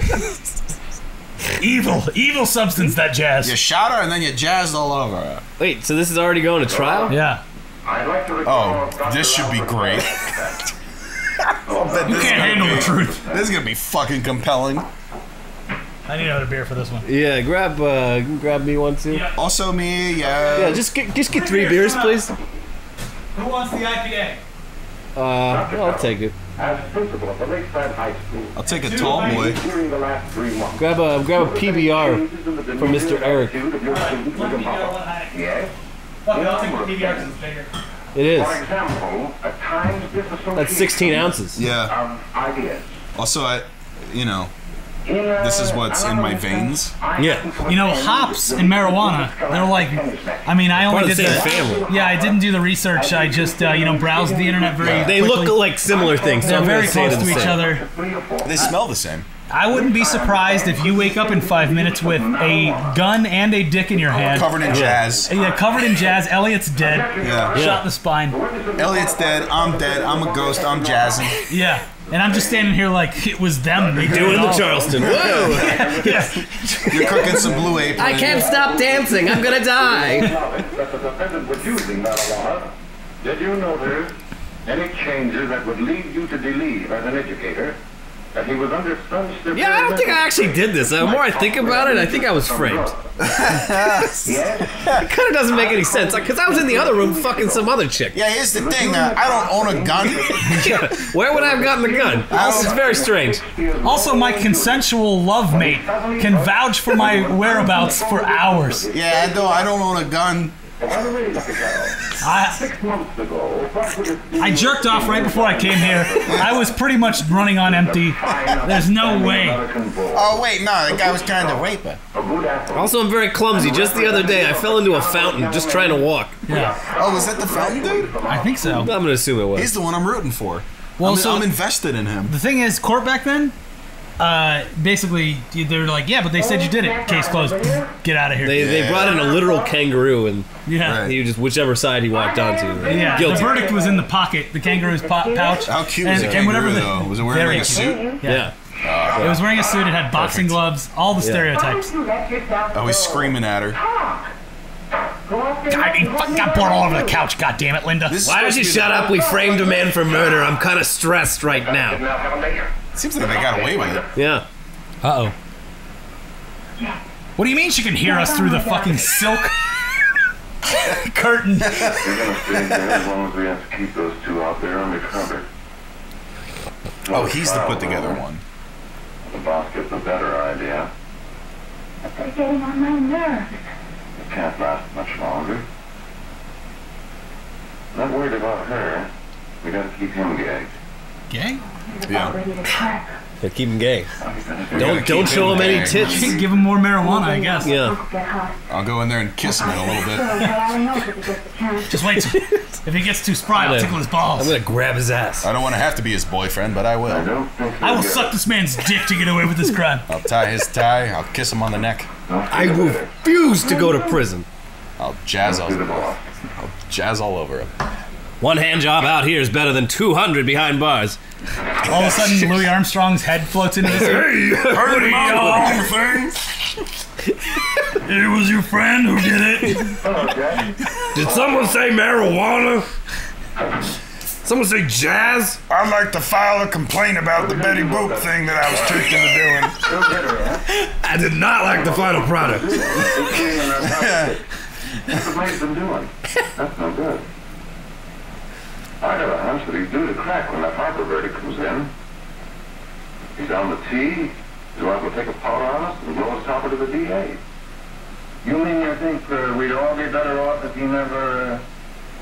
Evil substance, that jazz. You shot her and then you jazzed all over her. Wait, so this is already going to trial? Yeah. I'd like to Oh, this should be great. You can't handle the truth. This is gonna be fucking compelling. I need another beer for this one. Yeah, grab me one too. Yeah. Also me, Yeah, just get 3 beers, please. Who wants the IPA? I'll take it. As principal of the Lakeside High School, I'll take a tall boy. during the last 3 months, Grab a PBR from Mr. Eric. attitude of your students was impossible. Yes. Fuck it, I'll take the PBR because it's bigger. It is. For example, at times disassociation That's 16 ounces. Yeah. of ideas. Also, this is what's in my veins. Yeah. You know, hops and marijuana, they're like, I mean, I only Part of did the same family. Yeah, I didn't do the research. I just, browsed the internet very They quickly. look like similar things. So They're I'm gonna very say close they're to the each same. other. They smell the same. I wouldn't be surprised if you wake up in 5 minutes with a gun and a dick in your hand. Covered in jazz. Yeah, covered in jazz. Elliot's dead. Yeah. Shot in the spine. Elliot's dead. I'm a ghost. I'm jazzing. Yeah. And I'm just standing here like it was them. They did Doing it the all. Charleston. Whoa! Yeah. You're cooking some blue apron. I can't stop dancing. I'm gonna die. That the defendant was using marijuana. Did you notice any changes that would lead you to believe, as an educator, He was under some Yeah, I don't think I actually did this. The more I think about it, I think I was framed. It kind of doesn't make any sense, because I was in the other room fucking some other chick. Yeah, here's the thing. I don't own a gun. Yeah, where would I have gotten the gun? This is very strange. Also, my consensual love mate can vouch for my whereabouts for hours. Yeah, I don't own a gun. I jerked off right before I came here. I was pretty much running on empty. There's no way. Oh, wait, no, that guy was trying to rape her. Also, I'm very clumsy. Just the other day, I fell into a fountain just trying to walk. Yeah. Oh, was that the fountain dude? I think so. I'm going to assume it was. He's the one I'm rooting for. Well, I'm invested in him. The thing is, court back then, basically, they were like, yeah, but they said you did it. Case closed. Get out of here. They brought in a literal kangaroo, and yeah, he just whichever side he walked onto. Yeah, guilty. The verdict was in the pocket, the kangaroo's pouch. How cute was the kangaroo, though? Was it wearing like a suit? Yeah. It was wearing a suit. It had boxing gloves. All the stereotypes. Oh, he's screaming at her. God, he fucking got blood all over the couch. God damn it, Linda. Why don't you shut up? We framed a man for murder. I'm kind of stressed right now. Seems like they got away with it. Yeah. Uh-oh. What do you mean she can hear us through the fucking silk curtain? We're gonna stay here as long as we have to keep those two out there undercover. Oh, he's the put together one. The boss gets a better idea. They're getting on my nerves. It can't last much longer. Not worried about her. We gotta keep him gagged. Gay? Yeah. Yeah, keep him gay. Don't show him any tits. Give him more marijuana, I guess. Yeah. I'll go in there and kiss him in a little bit. Just wait. If he gets too spry, I'll tickle his balls. I'm gonna grab his ass. I don't want to have to be his boyfriend, but I will. I will suck this man's dick to get away with this crime. I'll tie his tie. I'll kiss him on the neck. I refuse to go to prison. I'll jazz all over him. One hand job out here is better than 200 behind bars. All of a sudden, Louis Armstrong's head floats into the sea. Hey, heard my thing? It was your friend who did it. Did someone say marijuana? Someone say jazz? I'd like to file a complaint about the Betty Boop thing that I was tricked into doing. I did not like the final product. What's the place been doing? That's no good. I got a hunch that he's due to crack when that Harper verdict comes in. He's on the tee. He's going to take a powder on us and blow us topper to the DA. You mean you think we'd all be better off if he never...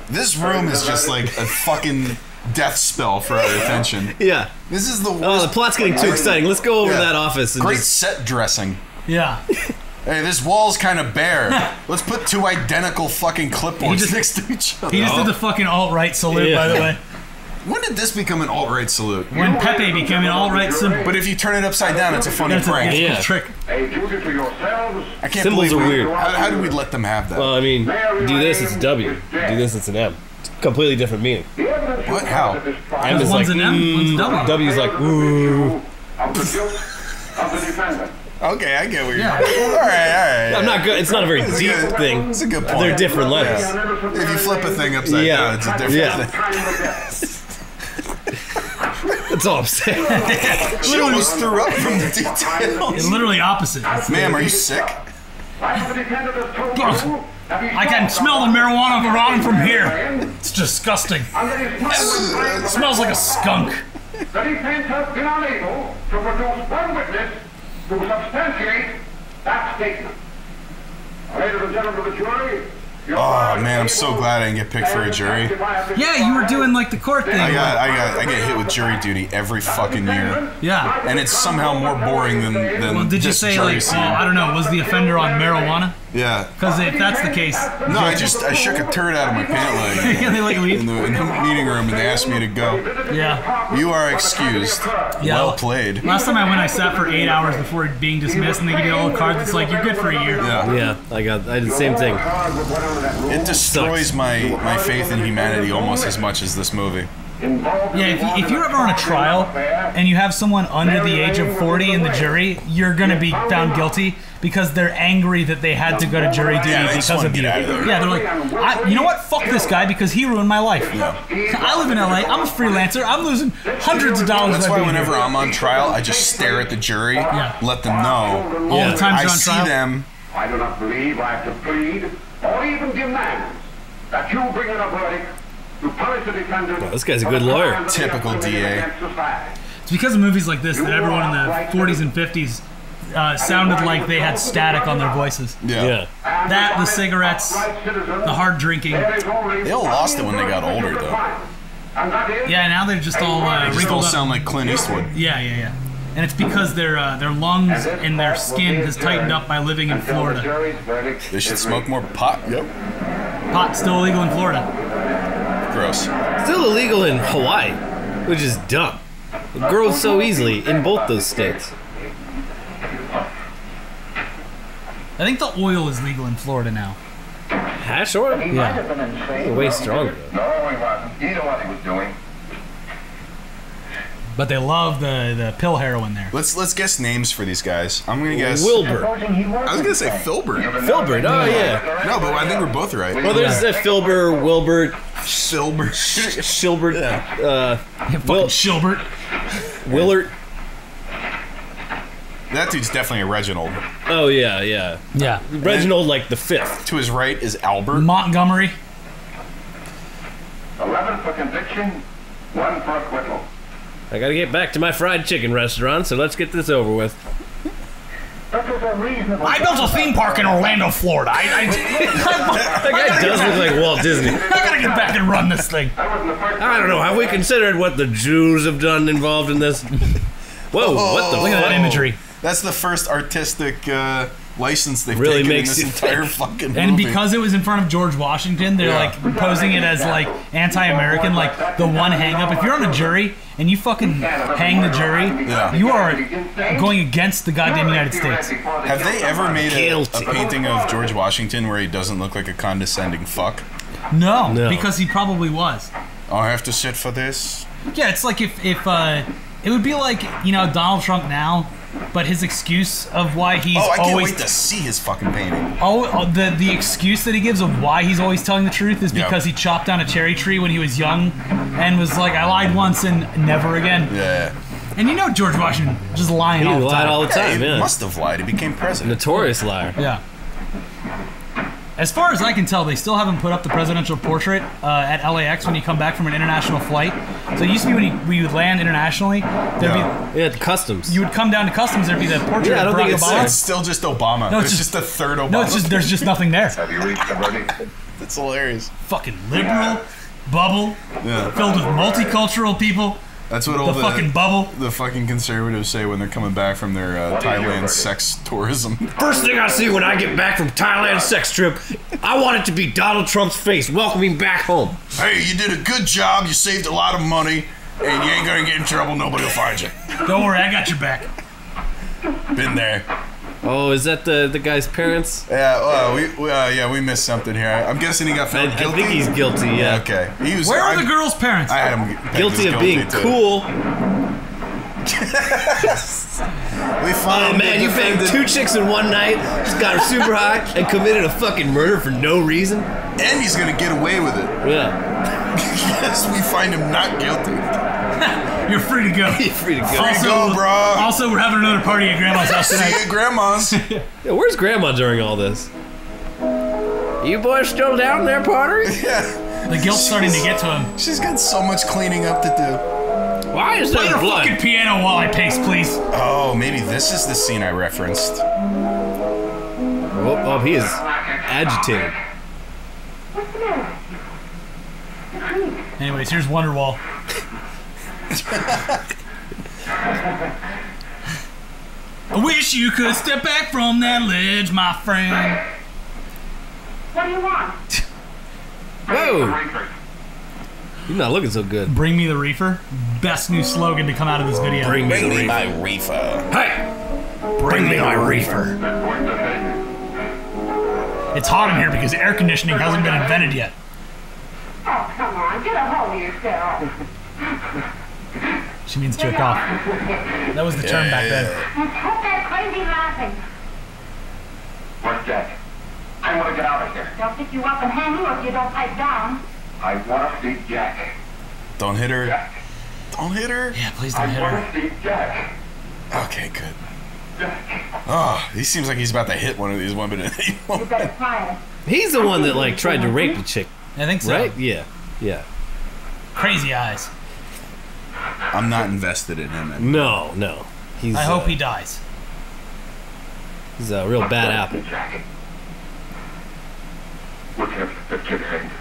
This room is just like a fucking death spell for our attention. Yeah. This is the worst. Oh, the plot's getting too exciting. Let's go over that office. And Great set dressing. Yeah. Hey, this wall's kind of bare. Let's put two identical fucking clipboards next to each other. He just did the fucking alt-right salute, by the way. When did this become an alt-right salute? When Pepe became an alt-right symbol. But if you turn it upside down, it's a funny prank. It's a trick. Hey, duty to yourselves. I can't Symbols believe are weird. How do we let them have that? Well, I mean, do this, it's a W. Do this, it's an M. It's a completely different meaning. What? How? M is One's like, an M, one's a W. W is like, ooh. Of the guilt of the defendant. Okay, I get what you're doing. All right. I'm not good. It's not a very deep thing. It's a good point. They're different letters. If you flip a thing upside down, it's a different thing. That's all I'm saying. She almost threw up from the detail. It's literally opposite. Ma'am, are you sick? I can smell the marijuana rotting from here. It's disgusting. It smells like a skunk. The defense has been unable to produce one witness to substantiate that statement. Ladies and gentlemen of the jury, Oh man, I'm so glad I didn't get picked for a jury. Yeah, you were doing like the court thing. I get hit with jury duty every fucking year. Yeah. And it's somehow more boring than Well, did you this say jury like, scene. I don't know, was the offender on marijuana? Yeah. Because if that's the case, No, I shook a turd out of my pant leg yeah, they like leave. in the meeting room, and they asked me to go. Yeah. You are excused. Yeah. Well played. Last time I went, I sat for 8 hours before being dismissed, and they give you a little card that's like, you're good for a year. Yeah. Yeah, I did the same thing. It destroys my faith in humanity almost as much as this movie. Yeah, if you're ever on a trial and you have someone under the age of 40 in the jury, you're gonna be found guilty because they're angry that they had to go to jury duty because of you. Yeah, they're like, you know what? Fuck this guy because he ruined my life. I live in LA. I'm a freelancer. I'm losing hundreds of dollars. That's why whenever I'm on trial, I just stare at the jury, let them know. All the times you're on trial. I see them. I do not believe I have to plead or even demand that you bring in a verdict to punish the defendant. Well, this guy's a good lawyer. Typical DA. It's because of movies like this that everyone in the 40s and 50s sounded like they had static on their voices. Yeah. That, the cigarettes, the hard drinking. They all lost it when they got older, though. Yeah, now they're just all They just all wrinkled up. sound like Clint Eastwood. Yeah. And it's because their lungs and their skin has tightened up by living in Florida. They should smoke more pot. Yep. Pot's still illegal in Florida. Gross. Still illegal in Hawaii, which is dumb. It grows so easily in both those states. I think the oil is legal in Florida now. Hash oil? Yeah. Way stronger, though. No, he wasn't. He knew what he was doing. But they love the pill heroin there. Let's guess names for these guys. I'm gonna guess Wilbur. I was gonna say Filbert. Filbert, oh yeah. No, but I think we're both right. Well, there's Filbert, Wilbert, Filbert. Shilbert, Fucking Shilbert. Willard. That dude's definitely a Reginald. Oh yeah. Yeah. Reginald, like the 5th. To his right is Albert. Montgomery. 11 for conviction, 1 for acquittal. I gotta get back to my fried chicken restaurant, so let's get this over with. I built a theme park in Orlando, Florida. That guy does look like Walt Disney. I gotta get back and run this thing. I don't know. Have we considered what the Jews have done involved in this? Whoa! What the? Look at that imagery. That's the first artistic license they've Really taken in makes this you entire think. fucking movie. And because it was in front of George Washington, they're like posing it as like anti-American, like the one hang-up. If you're on a jury and you fucking hang the jury, you are going against the goddamn United States. Have they ever made a painting of George Washington where he doesn't look like a condescending fuck? No, because he probably was. I have to sit for this? Yeah, it's like if it would be like, you know, Donald Trump now, but his excuse of why he's I can't always wait to see his fucking painting. The excuse that he gives of why he's always telling the truth is because he chopped down a cherry tree when he was young and was like, I lied once and never again. Yeah. And you know George Washington just lying all the time. He lied all the time, He must have lied. He became president. Notorious liar. Yeah. As far as I can tell, they still haven't put up the presidential portrait at LAX when you come back from an international flight. So it used to be when you would land internationally, there'd be the customs. You would come down to customs, there'd be the portrait I of don't Barack think Obama. It's still just Obama. No, it's just the third Obama. No, it's just there's just nothing there. Have you reached the verdict? That's hilarious. Fucking liberal bubble filled with multicultural people. That's what all the fucking bubble. The fucking conservatives say when they're coming back from their Thailand sex tourism. First thing I see when I get back from Thailand sex trip, I want it to be Donald Trump's face welcoming back home. Hey, you did a good job. You saved a lot of money, and you ain't gonna get in trouble. Nobody will find you. Don't worry, I got your back. Been there. Oh, is that the guy's parents? Yeah, we missed something here. I'm guessing he got found guilty. I think he's guilty. Yeah. Okay. Where are the girl's parents? I had him guilty of being cool. We found man, you banged 2 chicks in one night, just got her super high, and committed a fucking murder for no reason. And he's gonna get away with it. Yeah. Yes, we find him not guilty. You're free to go. You're free to go. Free to go, bro. Also, we're having another party at Grandma's house tonight. See you at Grandma's. Yeah, where's Grandma during all this? You boys still down there, Potter? Yeah. The guilt's starting to get to him. She's got so much cleaning up to do. Why is Play there the blood? fucking piano while I pace, please. Oh, maybe this is the scene I referenced. Oh, he is agitated. Anyways, here's Wonderwall. I wish you could step back from that ledge, my friend. What do you want? Whoa! You're not looking so good. Bring me the reefer. Best new slogan to come out of this video. Bring me the reefer. my reefer. Hey! Bring me my reefer. It's hot in here because air conditioning hasn't been invented yet. Oh, come on, get a hold of yourself. She means jerk off. That was the term back then. Quit that crazy laughing. Where's Jack? I want to get out of here. They'll pick you up and hang you if you don't pipe down. I want to see Jack. Don't hit her. Jack. Don't hit her. Yeah, please don't I hit want her. to see Jack. Okay, good. Jack. Oh, he seems like he's about to hit one of these women. You better try it. He's the one that like tried to rape the chick, I think so. right? Yeah, yeah. Crazy eyes. I'm not invested in him. No. He's. I hope he dies. He's a real bad apple. Jack. Look at the kid head.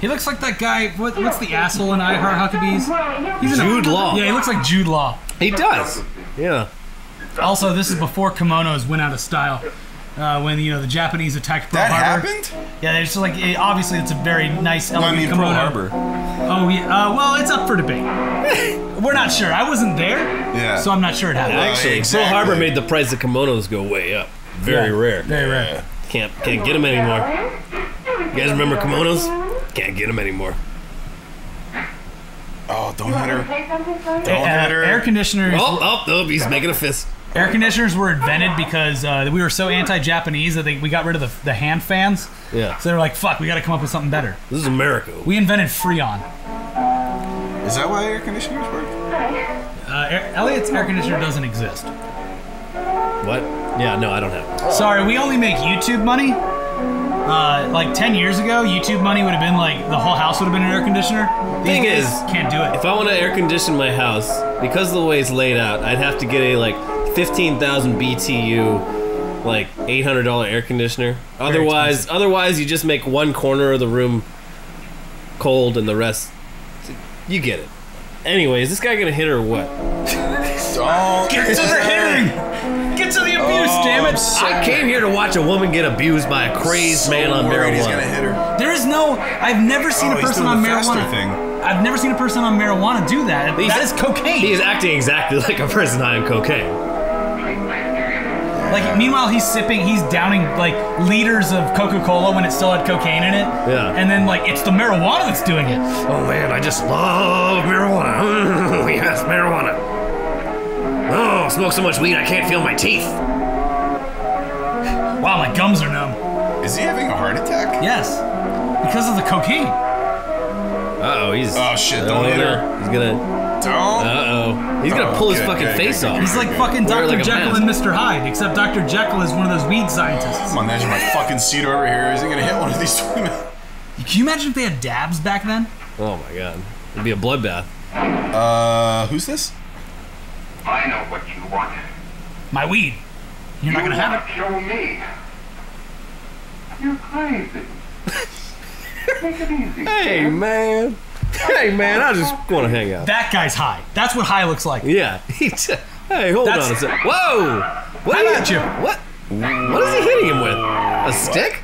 He looks like that guy. What's the asshole in I Heart Huckabees? He's Jude Law. Yeah, he looks like Jude Law. He does. Yeah. Also, this is before kimonos went out of style. When the Japanese attacked Pearl That Harbor. happened? Yeah, they're just like obviously it's a very nice elegant Pearl kimono. Harbor. Oh yeah. Well, it's up for debate. We're not sure. I wasn't there, Yeah. so I'm not sure it happened. Actually, exactly. Pearl Harbor made the price of kimonos go way up. Very rare. Very rare. Can't get them anymore. You guys remember kimonos? Can't get them anymore. Oh, don't hit her. Say something, sir? Don't hit her. Air conditioners. Oh, he's making a fist. Air conditioners were invented because we were so anti-Japanese that we got rid of the hand fans. Yeah. So they were like, "Fuck, we got to come up with something better." This is America. We invented Freon. Is that why air conditioners work? Elliot's air conditioner doesn't exist. What? Yeah, no, I don't have it. Sorry, we only make YouTube money. Like 10 years ago, YouTube money would have been like the whole house would have been an air conditioner. Thing is, can't do it. if I want to air condition my house, because of the way it's laid out, I'd have to get a like 15,000 BTU, like $800 air conditioner. Otherwise, you just make one corner of the room cold and the rest. You get it. Anyways, this guy gonna hit her or what? Don't Get to the hitting! Get to the abuse, damn it! I came here to watch a woman get abused by a crazed man on marijuana. He's gonna hit her. There is no. I've never seen a he's person doing on the faster marijuana. thing. I've never seen a person on marijuana do that. That's cocaine. He is acting exactly like a person high on cocaine. Like, meanwhile, he's downing like liters of Coca-Cola when it still had cocaine in it. Yeah. And then like it's the marijuana that's doing it. Oh man, I just love marijuana. Yes, marijuana. Oh, smoke so much weed I can't feel my teeth. Wow, my gums are numb. Is he having a heart attack? Yes, because of the cocaine. Uh-oh, he's... Oh shit, don't hit her. He's gonna... Don't. Uh-oh. He's gonna pull his fucking face off. He's like fucking Wear Dr. like a Jekyll mask. and Mr. Hyde, except Dr. Jekyll is one of those weed scientists. I'm on the edge of my fucking seat over here. Is he gonna hit one of these women? Can you imagine if they had dabs back then? Oh my god. It'd be a bloodbath. Who's this? I know what you want. My weed. You're not gonna have it. Kill me. You're crazy. Take it easy. Hey man. Hey man, I just want to hang out. That guy's high. That's what high looks like. Yeah. Hey, hold on a sec. Whoa! What How about you? What? What is he hitting him with? A stick?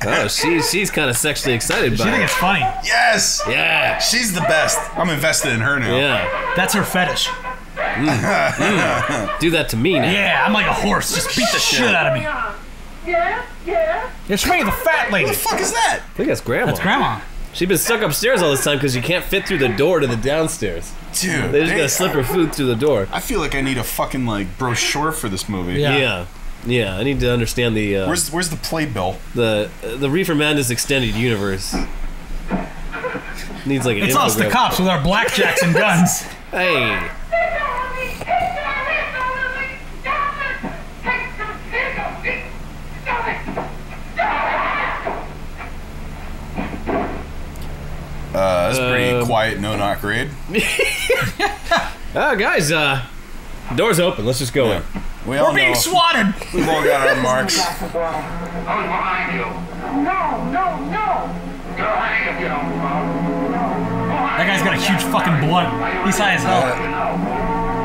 Oh, she's kind of sexually excited She by think it. it's funny. Yes. Yeah. She's the best. I'm invested in her now. Yeah. That's her fetish. Do that to me now. Yeah, I'm like a horse. Just beat the shit out of me. Yeah? It's me, the fat lady. What the fuck is that? I think that's grandma. That's grandma. She's been stuck upstairs all this time because you can't fit through the door to the downstairs. Dude, They just gotta slip her food through the door. I feel like I need a fucking like brochure for this movie. Yeah. Yeah. I need to understand the Where's the playbill? the Reefer Madness extended universe. Needs like an It's us, the infographic. cops, with our blackjacks and guns. Hey. That's pretty quiet, no knock raid. Oh, guys, door's open. Let's just go in. We all We're being know. swatted. We've all got our marks. Who's behind you? No. Go hang if you don't know. That guy's got a huge fucking blunt. He's high as hell.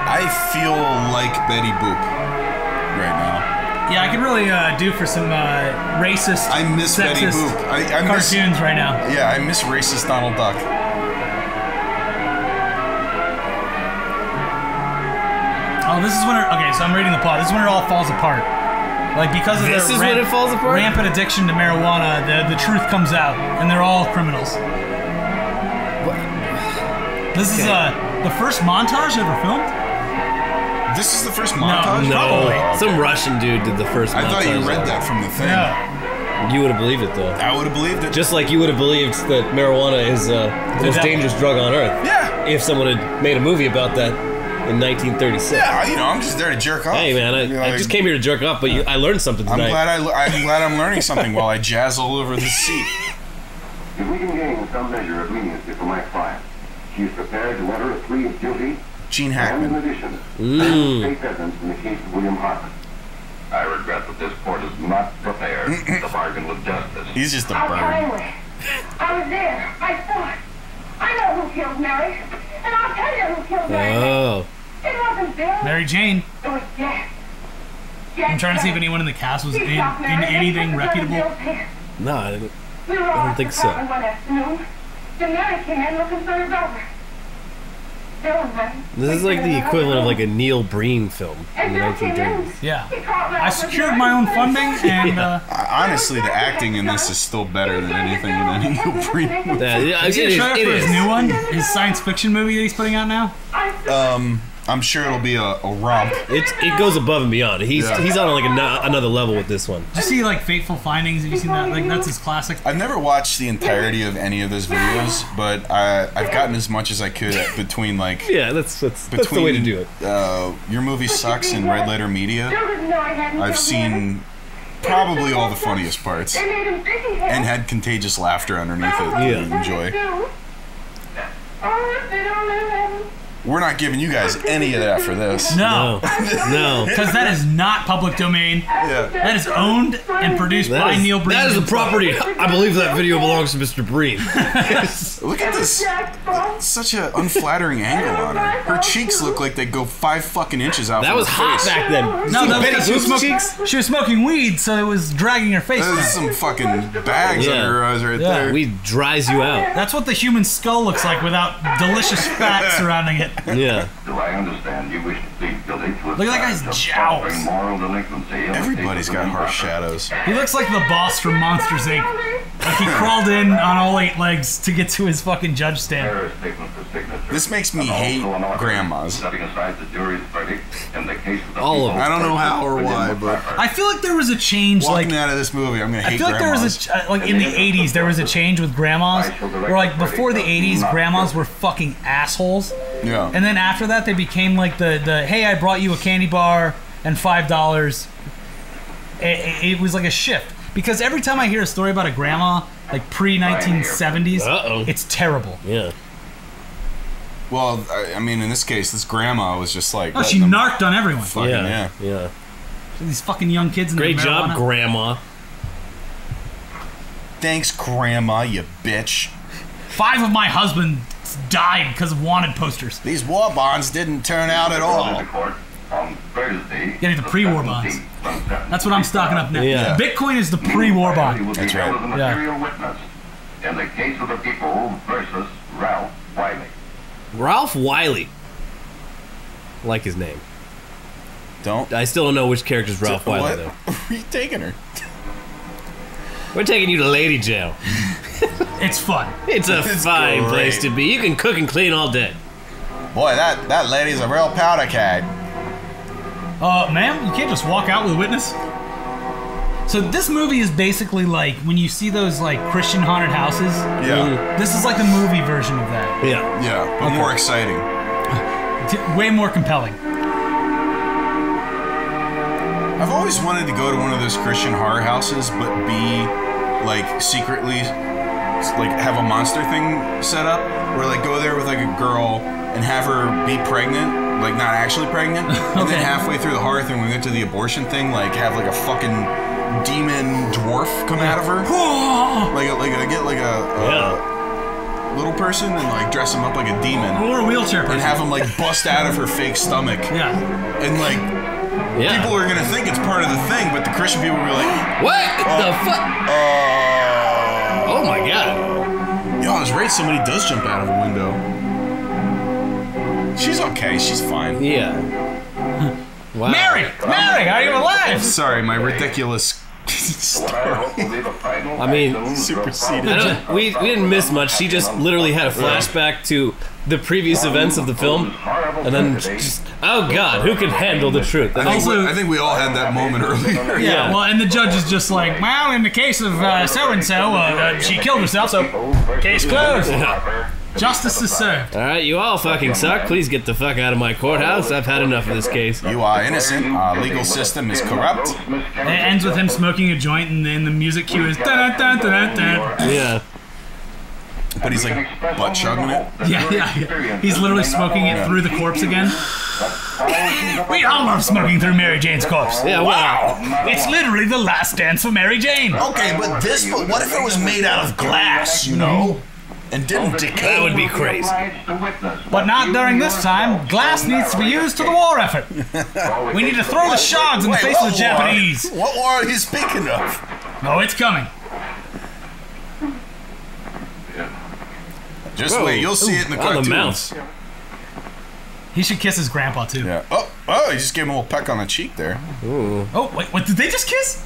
I feel like Betty Boop right now. Yeah, I could really do for some racist, I miss Betty sexist Boop. I miss, cartoons right now. yeah, I miss racist Donald Duck. Oh, this is when okay, so I'm reading the plot. This is when it all falls apart. Like, because of This is when it falls apart? rampant addiction to marijuana, the truth comes out, and they're all criminals. What? This is the first montage ever filmed? This is the first montage? No. Some Russian dude did the first montage. I thought you read that from the thing. Yeah. You would have believed it, though. I would have believed it. Just like you would have believed that marijuana is the most dangerous drug on earth. Yeah. If someone had made a movie about that in 1936. Yeah, you know, I'm just there to jerk off. Hey, man, I just came here to jerk off, but I learned something tonight. I'm glad I'm learning something while I jazz all over the seat. If we can gain some measure of leniency for my client, she is prepared to utter a plea of guilty. Gene And in Hackman. addition, state evidence in the case of William Hartman. I regret that this court is not prepared to bargain with justice. He's just a I'll bird. tell you. I was there. I saw it. I know who killed Mary. And I'll tell you who killed Mary. Oh. It wasn't Bill. Mary Jane. It was Jack. I'm trying to see if anyone in the cast was in anything reputable. No, I didn't. We were I don't think so. One afternoon. Then Mary came in looking for her brother. Bill was running. This is like the equivalent of like a Neil Breen film in the 1930s. Yeah. I secured my own funding, and Honestly, the acting in this is still better than anything in any Neil Breen movie. Yeah, is he a trailer for his new one? His science fiction movie that he's putting out now? I'm sure it'll be a romp. It goes above and beyond. He's on like another level with this one. Did you see like Fateful Findings? Have you seen that? Like that's his classic. I've never watched the entirety of any of those videos, but I've gotten as much as I could between like that's the way to do it. Your Movie Sucks and Red Letter Media. I've seen probably all the funniest parts and had contagious laughter underneath it that you enjoy. We're not giving you guys any of that for this. No. No. Because that is not public domain. Yeah. That is owned and produced by Neil Breen. That is the property. I believe that video belongs to Mr. Breen. Look at this. Such an unflattering angle on her. Her cheeks look like they go 5 fucking inches out. That was hot face. back then. No, that Betty was because Boop's cheeks? she was smoking weed, so it was dragging her face down. There's some fucking bags under her eyes right there. Weed dries you out. That's what the human skull looks like without delicious fat surrounding it. Yeah. Do I understand you wish to plead guilty to Look at that guy's jowls. moral delinquency? Everybody's got harsh shadows. He looks like the boss from Monsters Inc. Like he crawled in on all 8 legs to get to his fucking judge stand. This makes me hate grandmas. Setting aside the jury's verdict in the case of the All of them. I don't know how or why, but I feel like there was a change. walking Like out of this movie, I'm gonna hate I feel like there grandmas. was a like in the 80s there was a change with grandmas. Where like before the 80s, grandmas were fucking assholes. Yeah. And then after that, they became like the hey, I brought you a candy bar and $5. It was like a shift because every time I hear a story about a grandma like pre-1970s, it's terrible. Yeah. Well, I mean, in this case, this grandma was just like. Oh, she narked on everyone. Fucking yeah. Yeah. These fucking young kids in Great the job, marijuana. Grandma. Thanks, grandma, you bitch. 5 of my husbands died because of wanted posters. These war bonds didn't turn out at all. Getting the pre-war bonds. That's what I'm stocking up now. Yeah. Bitcoin is the pre-war bond. That's right. Yeah. In the case of the people versus Ralph Wiley. Ralph Wiley. I like his name. I still don't know which character's Ralph Wiley, though. Where are you taking her? We're taking you to lady jail. It's fun. It's a fine great. place to be. You can cook and clean all day. Boy, that lady's a real powder keg. Ma'am, you can't just walk out with a witness. So this movie is basically like when you see those like Christian haunted houses. Yeah. This is like a movie version of that. Yeah. Yeah, but more exciting. Way more compelling. I've always wanted to go to one of those Christian horror houses, but be like secretly, like have a monster thing set up, where like go there with like a girl and have her be pregnant, like not actually pregnant, and then halfway through the horror thing, when we get to the abortion thing, like have like a fucking demon dwarf come out of her, like a little person and like dress him up like a demon, Or a wheelchair person. and have him like bust out of her fake stomach, and like. Yeah. People are gonna think it's part of the thing, but the Christian people will be like, What the fuck? Oh my god. Yo, I was right, somebody does jump out of a window. She's okay, she's fine. Yeah. Wow. Mary, are you alive? Sorry, my ridiculous story. I mean, superseded. We didn't miss much. She just literally had a flashback to the previous events of the film, and then just, oh God, who can handle the truth? I think we all had that moment earlier. Yeah, well, and the judge is just like, well, in the case of so-and-so, she killed herself, so case closed. Justice is served. All right, you all fucking suck. Please get the fuck out of my courthouse. I've had enough of this case. You are innocent. Our legal system is corrupt. It ends with him smoking a joint, and then the music cue is da-da-da-da-da-da. Yeah. But he's like butt chugging it. Yeah. He's literally smoking it through the corpse again. We all love smoking through Mary Jane's corpse. Yeah, wow. It's literally the last dance for Mary Jane. Okay, but what if it was made out of glass, you know? And didn't decay? That would be crazy. But not during this time. Glass needs to be used to the war effort. We need to throw the shards in the face of the Japanese. What war are you speaking of? Oh, it's coming. Just wait, you'll see it in the cartoons. The mouth. He should kiss his grandpa, too. Yeah. Oh, he just gave him a little peck on the cheek there. Ooh. Oh, wait, what, did they just kiss?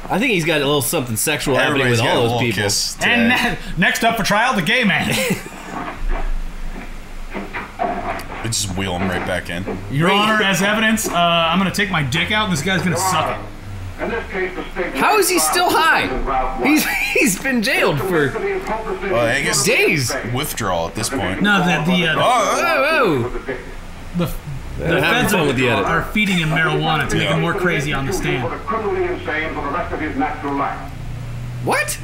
I think he's got a little something sexual happening with all those people. And next up for trial, the gay man. They just wheel him right back in. Your Honor, as evidence, I'm going to take my dick out and this guy's going to suck it. How is he still high? He's been jailed for I guess days. Withdrawal at this point. No, the feds are feeding him marijuana to make him more crazy on the stand. What?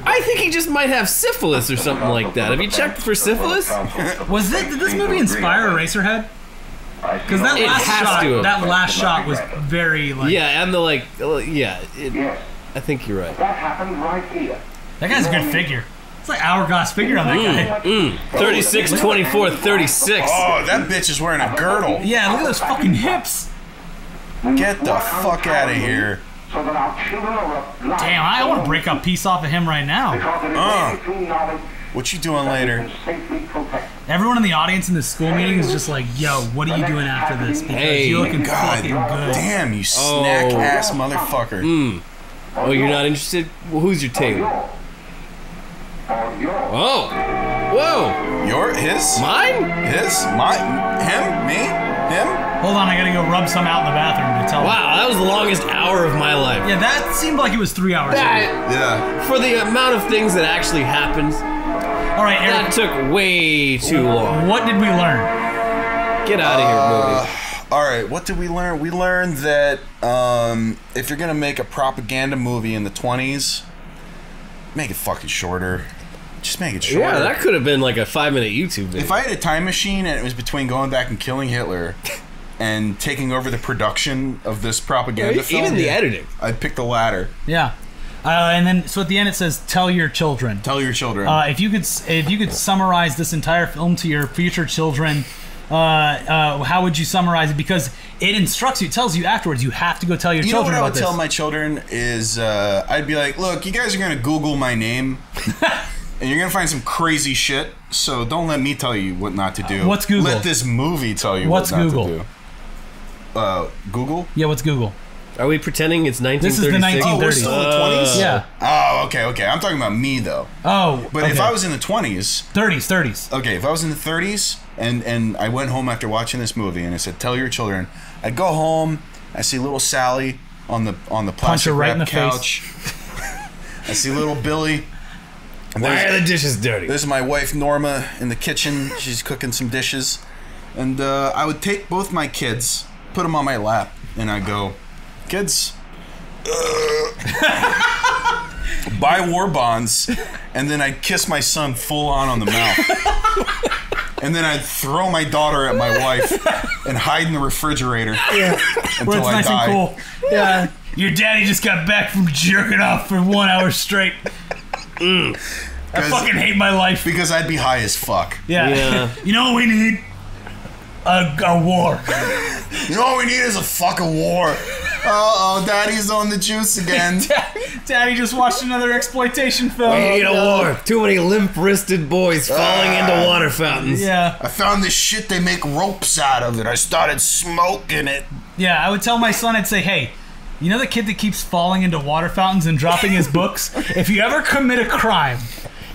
I think he just might have syphilis or something like that. Have you checked for syphilis? Did this movie inspire Eraserhead? Because that last shot was very like. Yeah, and I think you're right. That happened right here. That guy's a good figure. It's like hourglass figure on that guy. 36, 24, 36. Oh, that bitch is wearing a girdle. Yeah, look at those fucking hips. Get the fuck out of here. Damn, I want to break a piece off of him right now. What you doing later? Everyone in the audience in this school meeting is just like, yo, what are you doing after this? Because you're looking fucking good. Damn, you snack-ass motherfucker. Oh, you're not interested? Well, who's your table? Oh. Whoa. His? Mine? His? Mine? Him? Me? Him? Hold on, I gotta go rub some out in the bathroom to tell Wow, that was the longest hour of my life. Yeah, that seemed like it was 3 hours. Yeah. For the amount of things that actually happened. All right, Eric. That took way too long. What did we learn? Get out of here, movie. All right, what did we learn? We learned that if you're gonna make a propaganda movie in the 20s, make it fucking shorter. Just make it shorter. Yeah, that could have been like a 5-minute YouTube video. If I had a time machine and it was between going back and killing Hitler and taking over the production of this propaganda film, even the editing, I'd pick the latter. Yeah. And then, so at the end it says, "Tell your children." Tell your children. If you could summarize this entire film to your future children, how would you summarize it? Because it instructs you, it tells you afterwards, you have to go tell your children about this. You know what I would tell my children is, I'd be like, look, you guys are gonna Google my name, and you're gonna find some crazy shit. So don't let me tell you what not to do. What's Google? Let this movie tell you what not to do. Google? Yeah, what's Google? Are we pretending it's 1936? This is the 1930s. Oh, we're still in the 20s? Yeah. Oh, okay. I'm talking about me, though. Oh, But if I was in the 20s... 30s. Okay, if I was in the 30s, and I went home after watching this movie, and I said, tell your children, I'd go home, I see little Sally on the plastic wrap couch. I see little Billy. Why are the dishes dirty? There's my wife, Norma, in the kitchen. She's cooking some dishes. And I would take both my kids, put them on my lap, and I'd go... Kids, buy war bonds, and then I'd kiss my son full on the mouth. And then I'd throw my daughter at my wife and hide in the refrigerator until I die. And cool. Yeah. Your daddy just got back from jerking off for 1 hour straight. I fucking hate my life. Because I'd be high as fuck. Yeah. You know what we need? A war. You know what we need is a fucking war. Oh, Daddy's on the juice again. Daddy just watched another exploitation film. We need a war. Too many limp-wristed boys falling into water fountains. Yeah. I found this shit they make ropes out of, and I started smoking it. Yeah, I would tell my son, I'd say, hey, you know the kid that keeps falling into water fountains and dropping his books? If you ever commit a crime,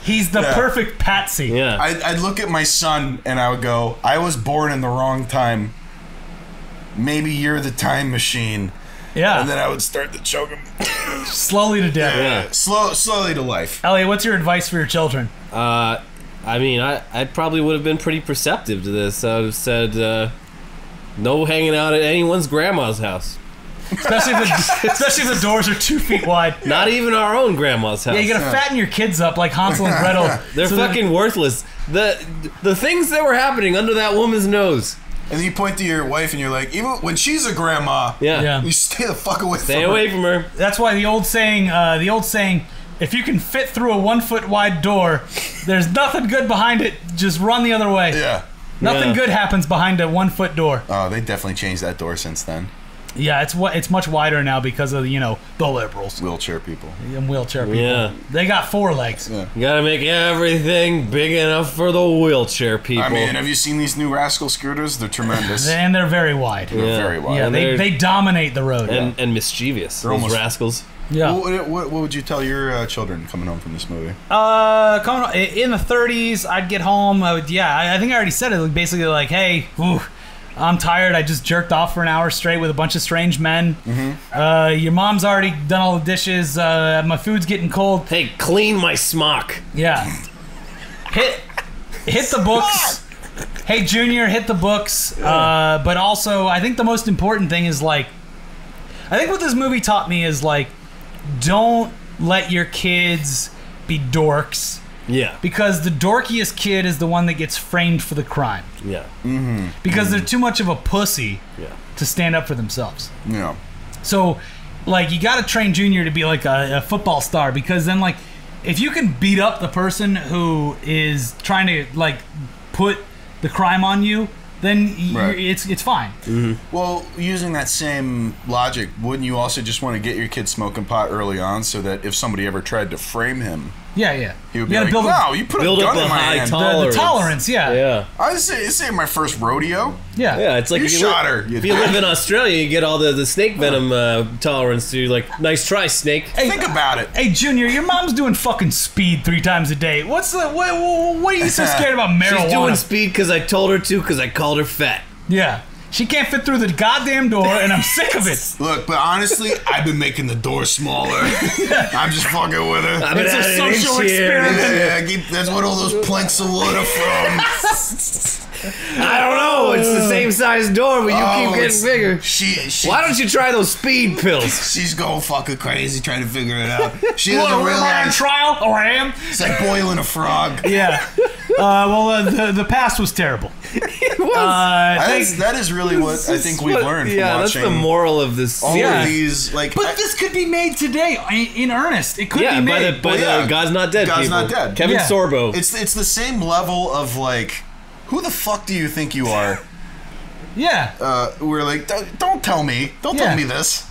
he's the perfect patsy. Yeah. I'd look at my son, and I would go, I was born in the wrong time. Maybe you're the time machine. Yeah. And then I would start to choke him. Slowly to death. Yeah. Slowly to life. Elliot, what's your advice for your children? I mean, I probably would have been pretty perceptive to this. I would have said, no hanging out at anyone's grandma's house. Especially if the doors are 2 feet wide. Not even our own grandma's house. Yeah, you gotta fatten your kids up like Hansel and Gretel. They're fucking worthless. The things that were happening under that woman's nose. And then you point to your wife and you're like, even when she's a grandma, Yeah. you stay the fuck away from her. Stay away from her. That's why the old saying, if you can fit through a 1 foot wide door, there's nothing good behind it. Just run the other way. Yeah. Nothing good happens behind a 1 foot door. Oh, they definitely changed that door since then. Yeah, it's much wider now because of the liberals Wheelchair people. and wheelchair people. Yeah. They got 4 legs. Yeah. You gotta make everything big enough for the wheelchair people. I mean, have you seen these new Rascal scooters? They're tremendous. And they're very wide. They're very wide. Yeah, And they dominate the road. and mischievous. Those almost- rascals. Yeah. What would you tell your children coming home from this movie? Coming in the 30s, I'd get home. I think I already said it. Like, basically, like, hey, I'm tired. I just jerked off for an hour straight with a bunch of strange men. Mm-hmm. Your mom's already done all the dishes. My food's getting cold. Hey, clean my smock. Yeah. Hit the books. Hey, Junior, hit the books. But also, I think the most important thing is, like, I think what this movie taught me is, like, don't let your kids be dorks. Yeah. Because the dorkiest kid is the one that gets framed for the crime. Yeah. Because they're too much of a pussy Yeah. to stand up for themselves. Yeah. So, like, you got to train Junior to be like a football star, because then, like, if you can beat up the person who is trying to, like, put the crime on you, then it's fine. Mm-hmm. Well, using that same logic, wouldn't you also just want to get your kid smoking pot early on so that if somebody ever tried to frame him, Yeah. he would be like, wow, you put a gun in my hand. The tolerance, Yeah. I say my first rodeo. Yeah. Yeah, it's like You if shot her. If you live in Australia, you get all the snake venom tolerance to, like, nice try, snake. Hey, Think about it. Hey, Junior, your mom's doing fucking speed 3 times a day. What are you so scared about marijuana? She's doing speed because I told her to, because I called her fat. Yeah. She can't fit through the goddamn door, and I'm sick of it. Look, but honestly, I've been making the door smaller. I'm just fucking with her. I've been It's a at an social inch here. experiment. That's what all those planks of wood are from. I don't know. It's the same size door, but you keep getting bigger. She Why don't you try those speed pills? She's going fucking crazy trying to figure it out. She What, doesn't am I on realize trial? Oh, I am? it's like boiling a frog. Yeah. The past was terrible. It was. That is really what I think we've learned from that's watching the moral of this. all of these. Like, But this could be made today in earnest. It could be made. by the God's Not Dead God's people. Not Dead. Kevin Yeah. Sorbo. it's the same level of, like, who the fuck do you think you are? Yeah. We're like, don't tell me. Don't tell me this.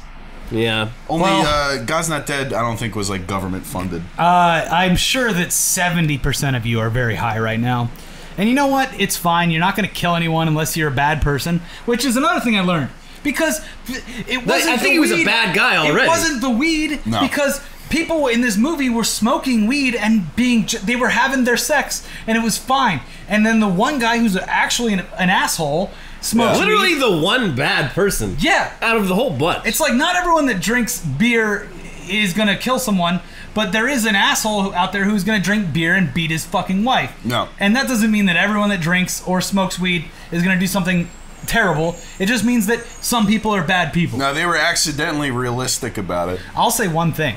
Yeah. Only God's Not Dead, I don't think, was, like, government funded. I'm sure that 70% of you are very high right now. And you know what? It's fine. You're not going to kill anyone unless you're a bad person, which is another thing I learned. Because it wasn't I think he was a bad guy already. It wasn't the weed, because people in this movie were smoking weed and they were having their sex, and it was fine. And then the one guy who's actually an asshole smokes literally weed. the one bad person. Yeah. Out of the whole bunch. It's like not everyone that drinks beer is going to kill someone, but there is an asshole out there who's going to drink beer and beat his fucking wife. No. And that doesn't mean that everyone that drinks or smokes weed is going to do something terrible. It just means that some people are bad people. No, they were accidentally realistic about it. I'll say one thing.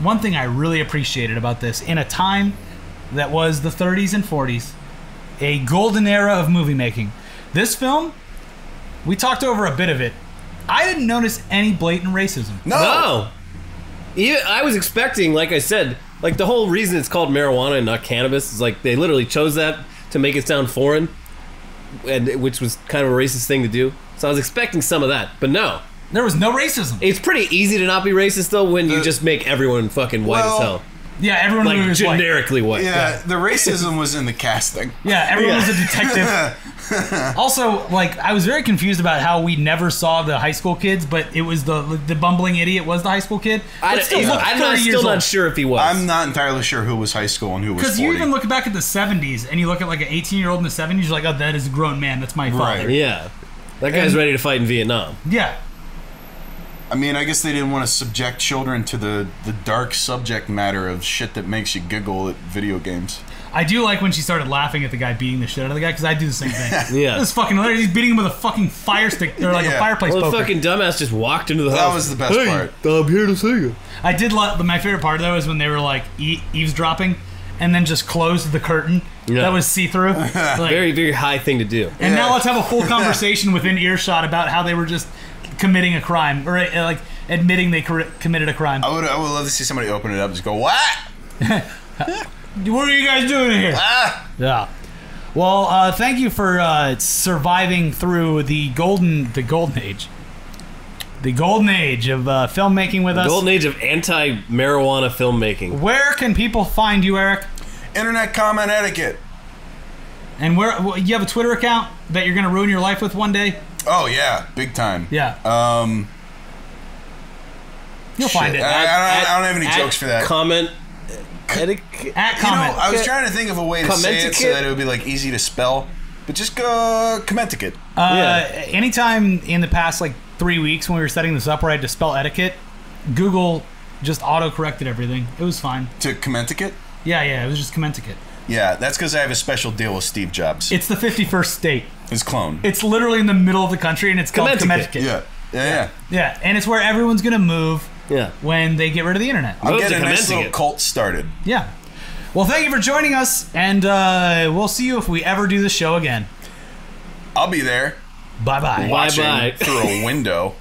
One thing I really appreciated about this, in a time that was the 30s and 40s, a golden era of movie making. This film, we talked over a bit of it. I didn't notice any blatant racism. No. Even, I was expecting, like I said, like the whole reason it's called marijuana and not cannabis is like they literally chose that to make it sound foreign, and which was kind of a racist thing to do. So I was expecting some of that, but no. There was no racism. It's pretty easy to not be racist though when you just make everyone fucking white as hell. Yeah, everyone like was generically white. Yeah, the racism was in the casting. Yeah, everyone was a detective. Also, like, I was very confused about how we never saw the high school kids, but it was the bumbling idiot was the high school kid. I'm still not sure if he was. I'm not entirely sure who was high school and who was 40. Because you even look back at the 70s, and you look at like an 18-year-old in the 70s, you're like, oh, that is a grown man. That's my father. Right. Yeah. That guy's ready to fight in Vietnam. Yeah. I mean, I guess they didn't want to subject children to the dark subject matter of shit that makes you giggle at video games. I do like when she started laughing at the guy beating the shit out of the guy, because I do the same thing. Yeah. This fucking hilarious. He's beating him with a fucking fire stick, or like a fireplace poker. The fucking dumbass just walked into the house. That was the best part. I'm here to see you. I did love, my favorite part, though, is when they were like eavesdropping, and then just closed the curtain that was see-through. Like, very, very high thing to do. And now let's have a full conversation within earshot about how they were just committing a crime, or like admitting they committed a crime. I would love to see somebody open it up and just go, what? What are you guys doing here? Ah! Yeah. Well, thank you for surviving through the golden age. The golden age of filmmaking with us. Golden age of anti-marijuana filmmaking. Where can people find you, Eric? Internet comment etiquette. And where you have a Twitter account that you're going to ruin your life with one day? Oh yeah, big time. Yeah. You'll find it. I don't have any jokes for that. Comment. At comment. I was trying to think of a way to say it so that it would be like easy to spell, but just go commenticate. Anytime in the past like 3 weeks when we were setting this up where I had to spell etiquette, Google just auto-corrected everything. It was fine. To commenticate? Yeah, it was just commenticate. Yeah, that's because I have a special deal with Steve Jobs. It's the 51st state. His clone. It's literally in the middle of the country, and it's called Connecticut. Yeah, and it's where everyone's going to move Yeah. when they get rid of the internet. I'll get a nice little cult started. Yeah. Well, thank you for joining us, and we'll see you if we ever do the show again. I'll be there. Bye-bye. Watching through a window.